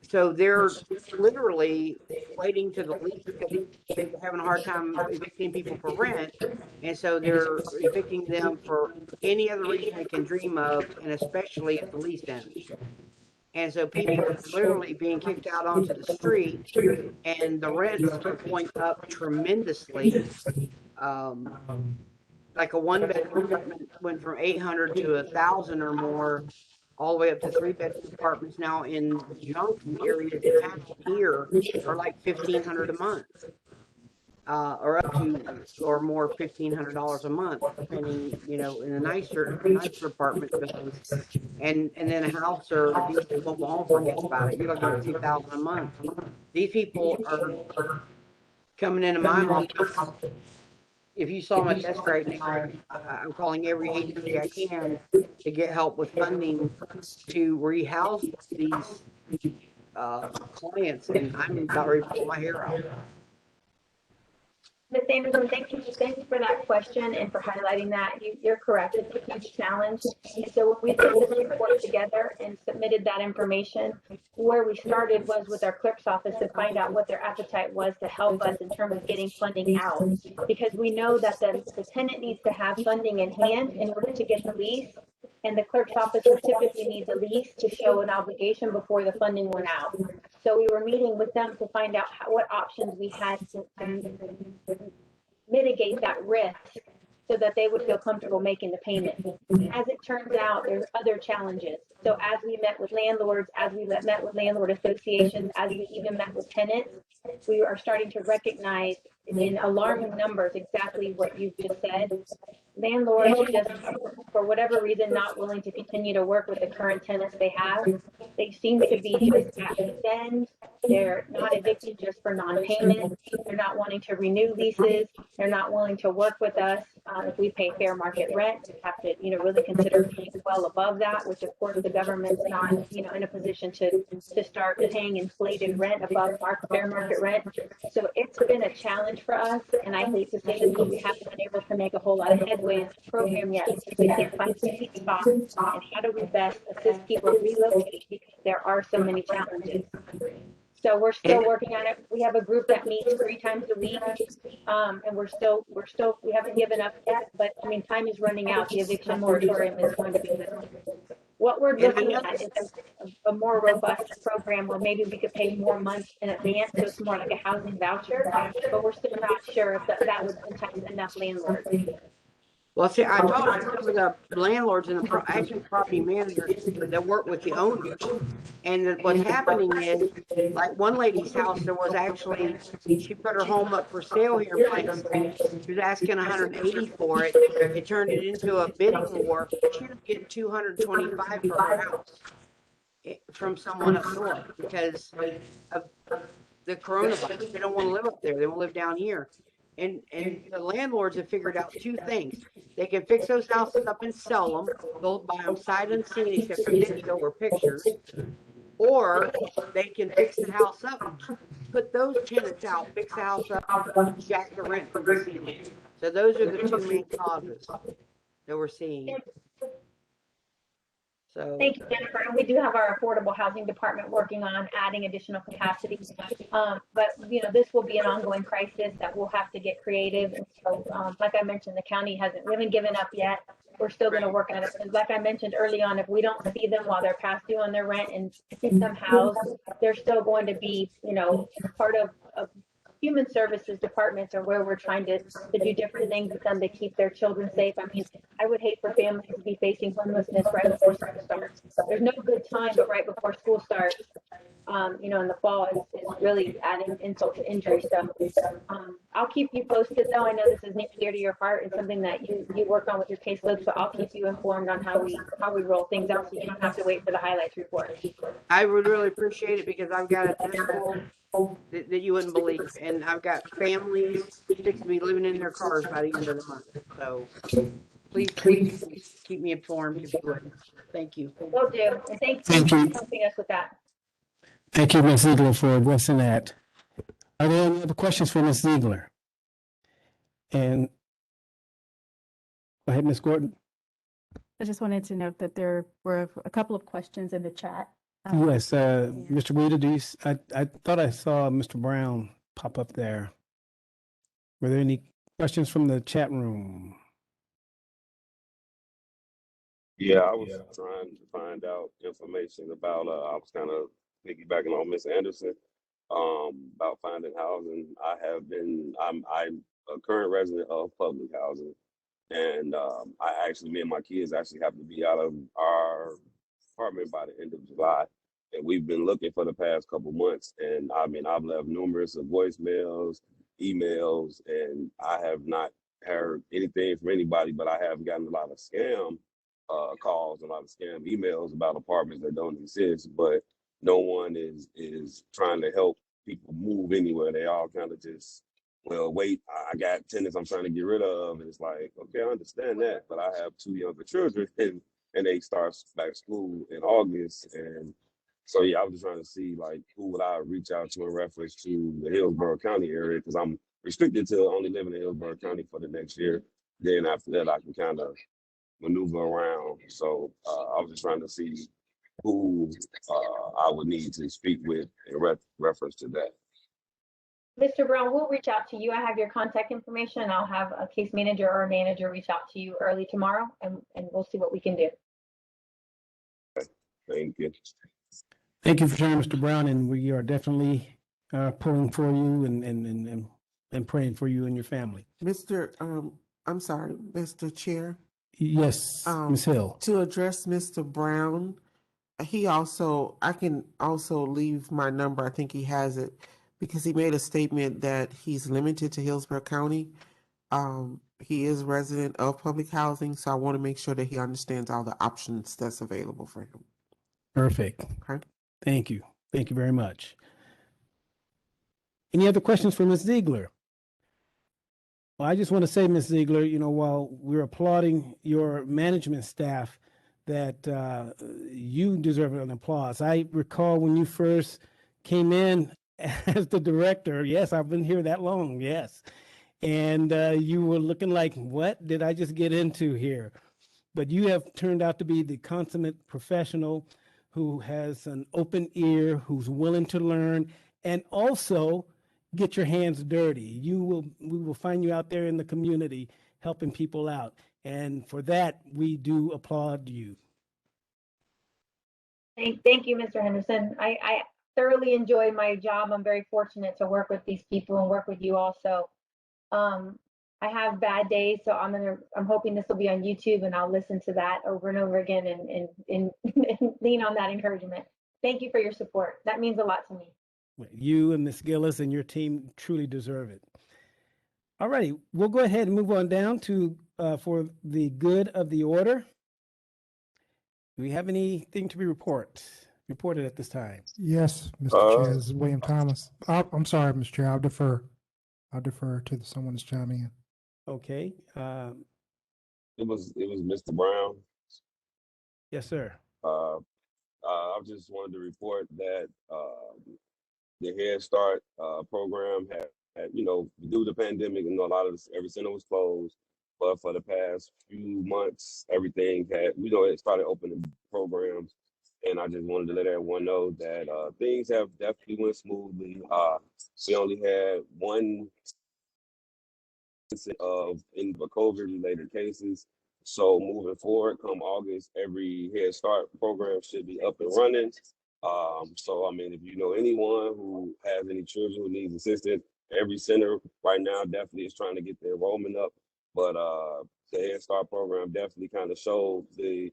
S17: so they're literally waiting to the lease because they're having a hard time evicting people for rent. And so they're evicting them for any other reason they can dream of, and especially if the lease ends. And so people are literally being kicked out onto the street, and the rents are going up tremendously. Like a one-bedroom apartment went from 800 to 1,000 or more, all the way up to 3-bedroom apartments now in the Junction area here are like $1,500 a month, or up to or more $1,500 a month, depending, you know, in a nicer apartment buildings, and then a house or a decent mobile home, forget about it. You're looking at $2,000 a month. These people are coming into my office. If you saw my desk right now, I'm calling every agency I can to get help with funding to rehouse these clients, and I'm about ready to pull my hair out.
S15: Ms. Anderson, thank you for that question and for highlighting that. You're correct. It's a huge challenge. And so when we put this report together and submitted that information, where we started was with our clerk's office to find out what their appetite was to help us in terms of getting funding out. Because we know that the tenant needs to have funding in hand in order to get the lease. And the clerk's office would typically need the lease to show an obligation before the funding went out. So we were meeting with them to find out what options we had to mitigate that risk so that they would feel comfortable making the payment. As it turns out, there's other challenges. So as we met with landlords, as we met with landlord associations, as we even met with tenants, we are starting to recognize in alarming numbers exactly what you've just said. Landlords just, for whatever reason, not willing to continue to work with the current tenants they have. They seem to be just at the end. They're not evicting just for non-payment. They're not wanting to renew leases. They're not willing to work with us. If we pay fair market rent, we have to, really consider paying well above that, which of course the government's not, in a position to start paying inflated rent above fair market rent. So it's been a challenge for us, and I hate to say that we haven't been able to make a whole lot of headway in the program yet because we can't find sweet spots and how do we best assist people relocate because there are so many challenges. So we're still working on it. We have a group that meets 3 times a week, and we haven't given up yet, but time is running out. The eviction moratorium is going to be lifted. What we're looking at is a more robust program where maybe we could pay more months in advance, so it's more like a housing voucher, but we're still not sure if that would entice enough landlords.
S17: Well, see, I told you some of the landlords and actually property managers that work with the owners. And what's happening is, like one lady's house, there was actually, she put her home up for sale here in Plain. She was asking 180 for it. It turned it into a bidding war. She was getting 225 for her house from someone up north because of the coronavirus. They don't want to live up there. They want to live down here. And the landlords have figured out two things. They can fix those houses up and sell them. They'll buy them sight unseen except for video or pictures. Or they can fix the house up, put those tenants out, fix the house up, jack the rent from the ceiling. So those are the two main causes that we're seeing. So
S15: thank you, Jennifer. And we do have our affordable housing department working on adding additional capacity. But you know, this will be an ongoing crisis that we'll have to get creative. And so, like I mentioned, the county we haven't given up yet. We're still going to work on it. And like I mentioned early on, if we don't see them while they're past due on their rent and keep them housed, they're still going to be, you know, part of human services departments are where we're trying to do different things with them to keep their children safe. I mean, I would hate for families to be facing homelessness right before school starts. There's no good time, but right before school starts, you know, in the fall is really adding insult to injury. So I'll keep you posted though. I know this is near dear to your heart and something that you work on with your caseload. So I'll keep you informed on how we roll things out so you don't have to wait for the highlights report.
S17: I would really appreciate it because I've got a school that you wouldn't believe. And I've got families to be living in their cars by the end of the month. So please keep me informed if you would. Thank you.
S15: Will do. And thank you for helping us with that.
S14: Thank you, Ms. Ziegler, for addressing that. Are there any other questions for Ms. Ziegler? And go ahead, Ms. Gordon.
S3: I just wanted to note that there were a couple of questions in the chat.
S14: Yes, Mr. Rita, I thought I saw Mr. Brown pop up there. Were there any questions from the chat room?
S21: Yeah, I was trying to find out information about, I was kind of piggybacking on Miss Anderson, about finding housing. I'm a current resident of public housing. And me and my kids actually have to be out of our apartment by the end of July. And we've been looking for the past couple months. And I mean, I've left numerous of voicemails, emails, and I have not heard anything from anybody, but I have gotten a lot of scam calls, a lot of scam emails about apartments that don't exist, but no one is trying to help people move anywhere. They all kind of just, well, wait, I got tenants I'm trying to get rid of. And it's like, okay, I understand that, but I have two younger children and they start back school in August. And so, yeah, I was just trying to see, like, who would I reach out to in reference to the Hillsborough County area, because I'm restricted to only living in Hillsborough County for the next year. Then after that, I can kind of maneuver around. So I was just trying to see who I would need to speak with in reference to that.
S15: Mr. Brown, we'll reach out to you. I have your contact information. I'll have a case manager or a manager reach out to you early tomorrow, and we'll see what we can do.
S21: Thank you.
S14: Thank you for sharing, Mr. Brown, and we are definitely pulling for you and praying for you and your family.
S2: I'm sorry, Mr. Chair.
S14: Yes, Ms. Hill.
S2: To address Mr. Brown, I can also leave my number. I think he has it because he made a statement that he's limited to Hillsborough County. He is a resident of public housing, so I want to make sure that he understands all the options that's available for him.
S14: Perfect.
S2: Okay.
S14: Thank you. Thank you very much. Any other questions for Ms. Ziegler? Well, I just want to say, Ms. Ziegler, you know, while we're applauding your management staff, that you deserve an applause. I recall when you first came in as the director. Yes, I've been here that long. Yes. And you were looking like, what did I just get into here? But you have turned out to be the consummate professional who has an open ear, who's willing to learn, and also get your hands dirty. We will find you out there in the community helping people out. And for that, we do applaud you.
S15: Thank you, Mr. Henderson. I thoroughly enjoy my job. I'm very fortunate to work with these people and work with you also. I have bad days, so I'm hoping this will be on YouTube, and I'll listen to that over and over again and lean on that encouragement. Thank you for your support. That means a lot to me.
S14: You and Ms. Gillis and your team truly deserve it. All righty, we'll go ahead and move on down to for the good of the order. Do we have anything to be reported at this time?
S1: Yes, Mr. Chair, this is William Thomas. I'm sorry, Mr. Chair, I'll defer to someone that's chiming in.
S14: Okay.
S21: It was Mr. Brown.
S14: Yes, sir.
S21: I just wanted to report that the Head Start program had, due to the pandemic, a lot of every center was closed. But for the past few months, everything had, it started opening programs. And I just wanted to let everyone know that things have definitely went smoothly. We only had one of COVID-related cases. So moving forward, come August, every Head Start program should be up and running. So, I mean, if you know anyone who has any children who needs assistance, every center right now definitely is trying to get their enrollment up. But the Head Start program definitely kind of showed the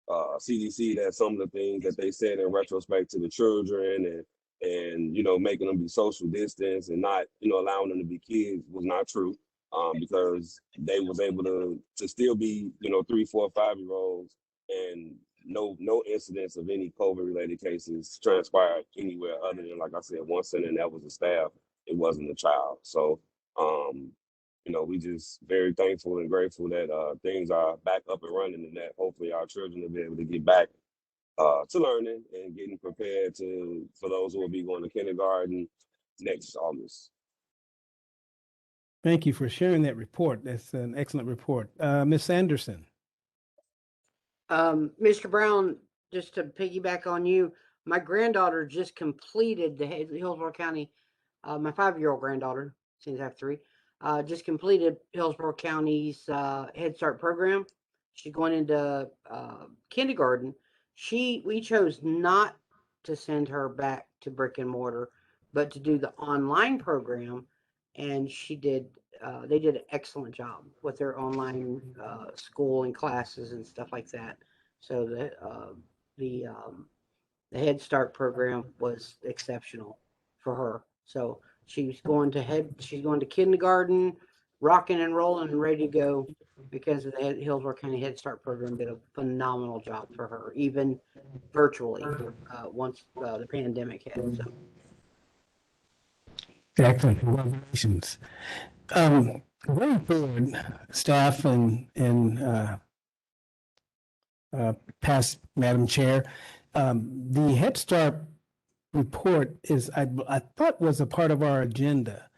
S21: CDC that some of the things that they said in retrospect to the children and making them be social distance and not allowing them to be kids was not true, because they was able to still be 3, 4, 5-year-olds, and no incidents of any COVID related cases transpired anywhere other than, like I said, one center, and that was the staff. It wasn't the child. So we just very thankful and grateful that things are back up and running, and that hopefully our children will be able to get back to learning and getting prepared for those who will be going to kindergarten next August.
S14: Thank you for sharing that report. That's an excellent report. Ms. Anderson.
S17: Mr. Brown, just to piggyback on you, my granddaughter just completed the Hillsborough County, my 5-year-old granddaughter, since I have 3, just completed Hillsborough County's Head Start program. She's going into kindergarten. We chose not to send her back to brick and mortar, but to do the online program, and she did. They did an excellent job with their online school and classes and stuff like that. So the Head Start program was exceptional for her. So she's going to kindergarten, rocking and rolling and ready to go, because the Hillsborough County Head Start program did a phenomenal job for her, even virtually, once the pandemic hit. So.
S14: Excellent. Congratulations. Going forward, staff and past Madam Chair, the Head Start report is, I thought, was a part of our agenda,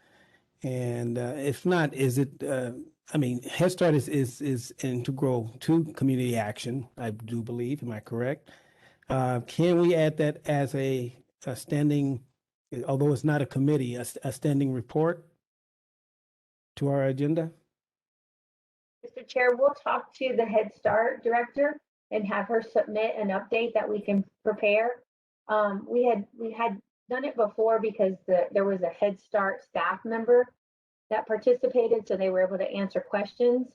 S14: and if not, is it? Head Start is integral to community action, I do believe. Am I correct? Can we add that as a standing, although it's not a committee, a standing report to our agenda?
S15: Mr. Chair, we'll talk to the Head Start director and have her submit an update that we can prepare. We had done it before because there was a Head Start staff member that participated, so they were able to answer questions.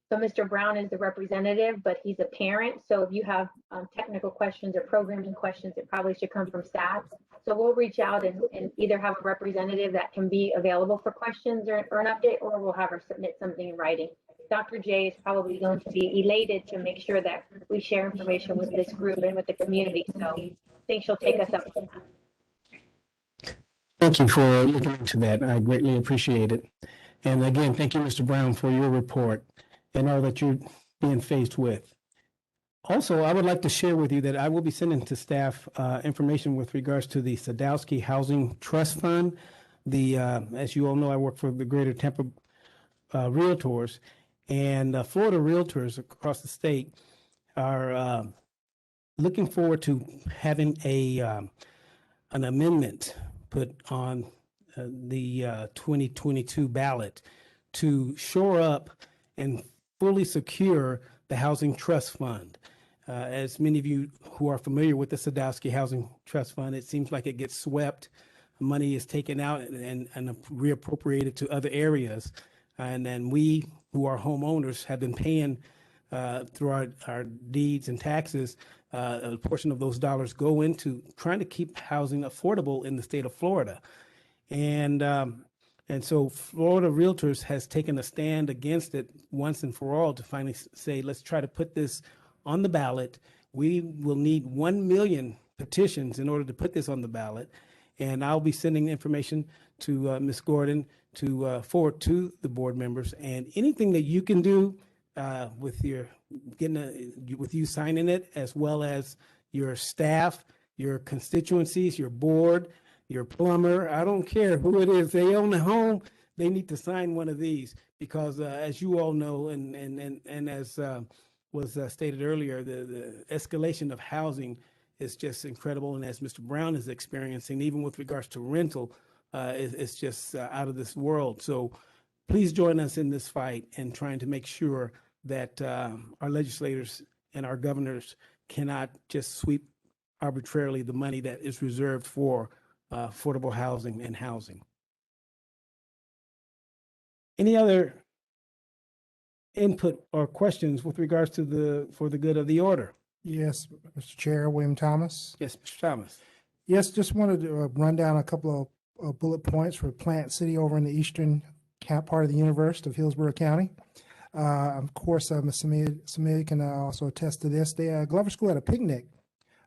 S15: So Mr. Brown is the representative, but he's a parent. So if you have technical questions or programming questions, it probably should come from staff. So we'll reach out and either have a representative that can be available for questions or an update, or we'll have her submit something in writing. Dr. J is probably going to be elated to make sure that we share information with this group and with the community. So I think she'll take us up on that.
S14: Thank you for looking into that. I greatly appreciate it. And again, thank you, Mr. Brown, for your report and all that you're being faced with. Also, I would like to share with you that I will be sending to staff information with regards to the Sadowski Housing Trust Fund. As you all know, I work for the Greater Tampa Realtors, and Florida Realtors across the state are looking forward to having an amendment put on the 2022 ballot to shore up and fully secure the Housing Trust Fund. As many of you who are familiar with the Sadowski Housing Trust Fund, it seems like it gets swept. Money is taken out and reappropriated to other areas. And then we, who are homeowners, have been paying through our deeds and taxes. A portion of those dollars go into trying to keep housing affordable in the state of Florida. And so Florida Realtors has taken a stand against it once and for all to finally say, let's try to put this on the ballot. We will need 1 million petitions in order to put this on the ballot. And I'll be sending information to Ms. Gordon to forward to the board members. And anything that you can do with you signing it, as well as your staff, your constituencies, your board, your plumber, I don't care who it is, they own the home, they need to sign one of these because as you all know, and as was stated earlier, the escalation of housing is just incredible. And as Mr. Brown is experiencing, even with regards to rental, it's just out of this world. So please join us in this fight and trying to make sure that our legislators and our governors cannot just sweep arbitrarily the money that is reserved for affordable housing and housing. Any other input or questions with regards to for the good of the order?
S1: Yes, Mr. Chair, William Thomas.
S14: Yes, Mr. Thomas.
S1: Yes, just wanted to run down a couple of bullet points for Plant City over in the eastern part of the universe of Hillsborough County. Of course, Ms. Samia can also attest to this. Glover School had a picnic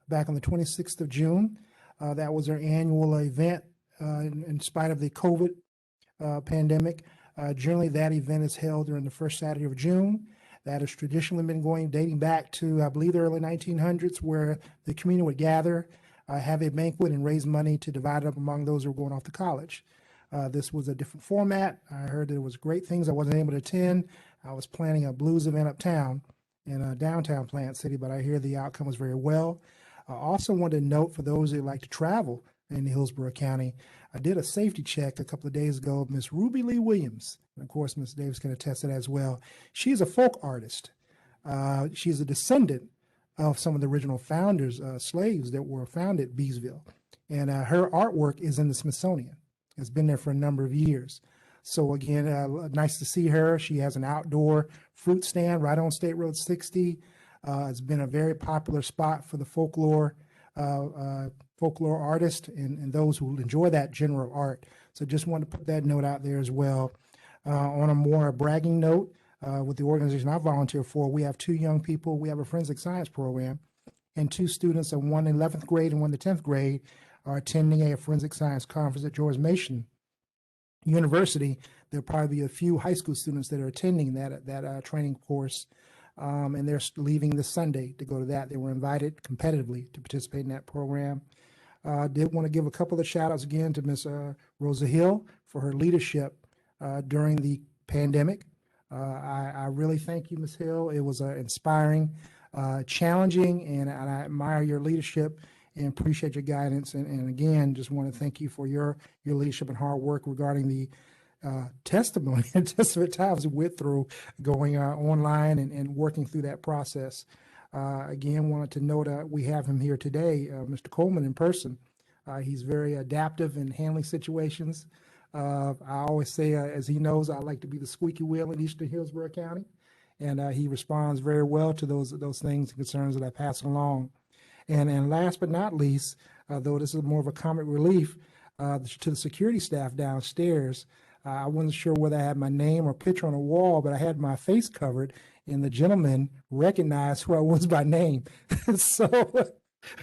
S1: back on the 26th of June. That was their annual event in spite of the COVID pandemic. Generally, that event is held during the first Saturday of June. That has traditionally been dating back to, I believe, the early 1900s, where the community would gather, have a banquet, and raise money to divide it up among those who were going off to college. This was a different format. I heard there was great things I wasn't able to attend. I was planning a blues event uptown in downtown Plant City, but I hear the outcome was very well. I also wanted to note for those that like to travel in Hillsborough County, I did a safety check a couple of days ago of Miss Ruby Lee Williams. And of course, Ms. Davis can attest to that as well. She's a folk artist. She's a descendant of some of the original founders, slaves that were founded Beesville. And her artwork is in the Smithsonian. It's been there for a number of years. So again, nice to see her. She has an outdoor fruit stand right on State Road 60. It's been a very popular spot for the folklore artists and those who enjoy that genre of art. So just wanted to put that note out there as well. On a more bragging note, with the organization I volunteer for, we have 2 young people. We have a forensic science program, and 2 students, one in 11th grade and one in the 10th grade, are attending a forensic science conference at George Mason University. There'll probably be a few high school students that are attending that training course. And they're leaving this Sunday to go to that. They were invited competitively to participate in that program. Did want to give a couple of shout outs again to Ms. Rosa Hill for her leadership during the pandemic. I really thank you, Ms. Hill. It was inspiring, challenging, and I admire your leadership and appreciate your guidance. And again, just want to thank you for your leadership and hard work regarding the testimony and testament times we went through going online and working through that process. Again, wanted to note we have him here today, Mr. Coleman, in person. He's very adaptive in handling situations. I always say, as he knows, I like to be the squeaky wheel in Eastern Hillsborough County, and he responds very well to those things and concerns that I pass along. And last but not least, though this is more of a comic relief, to the security staff downstairs. I wasn't sure whether I had my name or picture on a wall, but I had my face covered, and the gentleman recognized who I was by name. So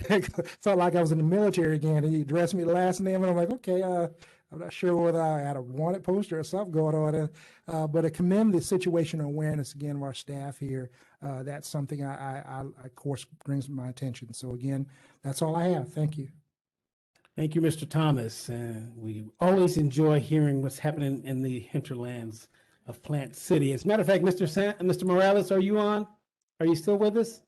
S1: it felt like I was in the military again. He addressed me the last name, and I'm like, okay, I'm not sure whether I had a wanted poster or something going on. But I commend the situational awareness again of our staff here. That's something I of course brings my attention. So again, that's all I have. Thank you.
S14: Thank you, Mr. Thomas. We always enjoy hearing what's happening in the hinterlands of Plant City. As a matter of fact, Mr. Morales, are you on? Are you still with us?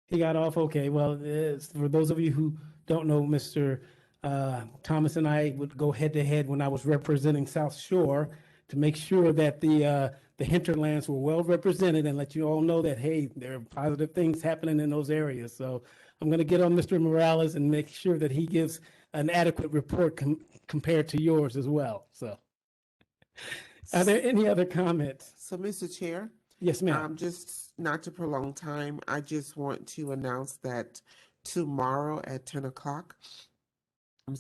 S14: He got off. Okay. Well, for those of you who don't know, Mr. Thomas and I would go head to head when I was representing South Shore to make sure that the hinterlands were well represented and let you all know that, hey, there are positive things happening in those areas. So I'm going to get on Mr. Morales and make sure that he gives an adequate report compared to yours as well. So Are there any other comments?
S2: So, Mr. Chair,
S14: Yes, ma'am.
S2: just not to prolong time, I just want to announce that tomorrow at 10 o'clock,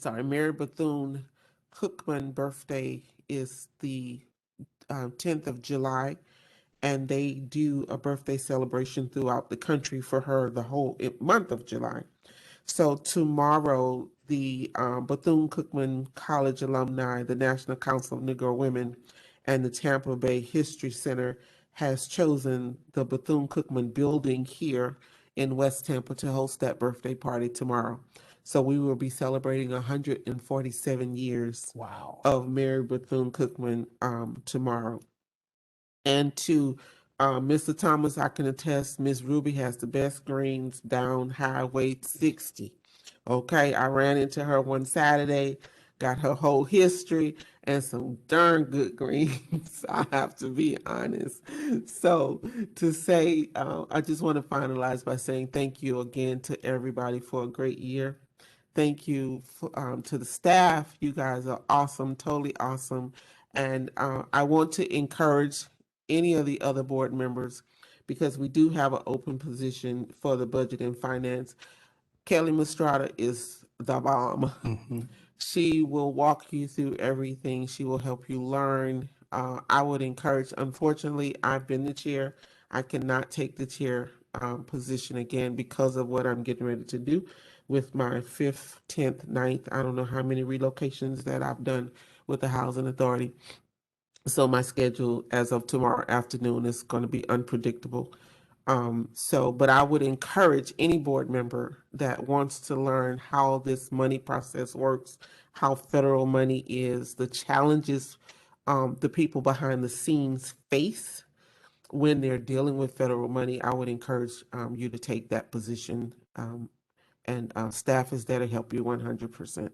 S2: Mary Bethune-Cookman birthday is the 10th of July, and they do a birthday celebration throughout the country for her the whole month of July. So tomorrow, the Bethune-Cookman College alumni, the National Council of Negro Women, and the Tampa Bay History Center has chosen the Bethune-Cookman building here in West Tampa to host that birthday party tomorrow. So we will be celebrating 147 years of Mary Bethune-Cookman tomorrow. And to Mr. Thomas, I can attest, Miss Ruby has the best greens down Highway 60. Okay, I ran into her one Saturday, got her whole history and some darn good greens. I have to be honest. So to say, I just want to finalize by saying thank you again to everybody for a great year. Thank you to the staff. You guys are awesome, totally awesome. And I want to encourage any of the other board members, because we do have an open position for the budget and finance. Kelly Mastrada is the bomb. She will walk you through everything. She will help you learn. I would encourage, unfortunately, I've been the chair. I cannot take the chair position again because of what I'm getting ready to do with my 5th, 10th, 9th, I don't know how many relocations that I've done with the Housing Authority. So my schedule as of tomorrow afternoon is going to be unpredictable. But I would encourage any board member that wants to learn how this money process works, how federal money is, the challenges the people behind the scenes face when they're dealing with federal money. I would encourage you to take that position, and staff is there to help you 100%.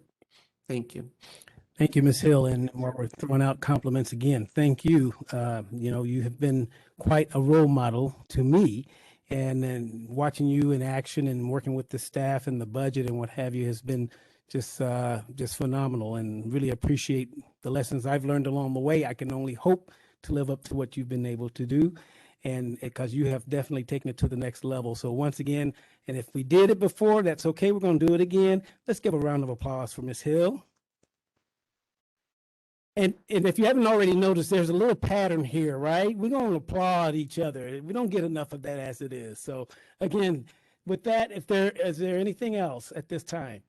S2: Thank you.
S14: Thank you, Ms. Hill, and we're throwing out compliments again. Thank you. You have been quite a role model to me, and then watching you in action and working with the staff and the budget and what have you has been just phenomenal, and really appreciate the lessons I've learned along the way. I can only hope to live up to what you've been able to do, and because you have definitely taken it to the next level. So once again, and if we did it before, that's okay. We're going to do it again. Let's give a round of applause for Ms. Hill. And if you haven't already noticed, there's a little pattern here, right? We're going to applaud each other. We don't get enough of that as it is. So again, with that, is there anything else at this time?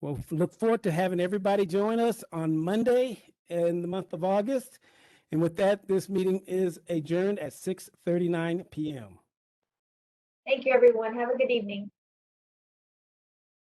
S14: Well, we look forward to having everybody join us on Monday in the month of August. And with that, this meeting is adjourned at 6:39 p.m.
S15: Thank you, everyone. Have a good evening.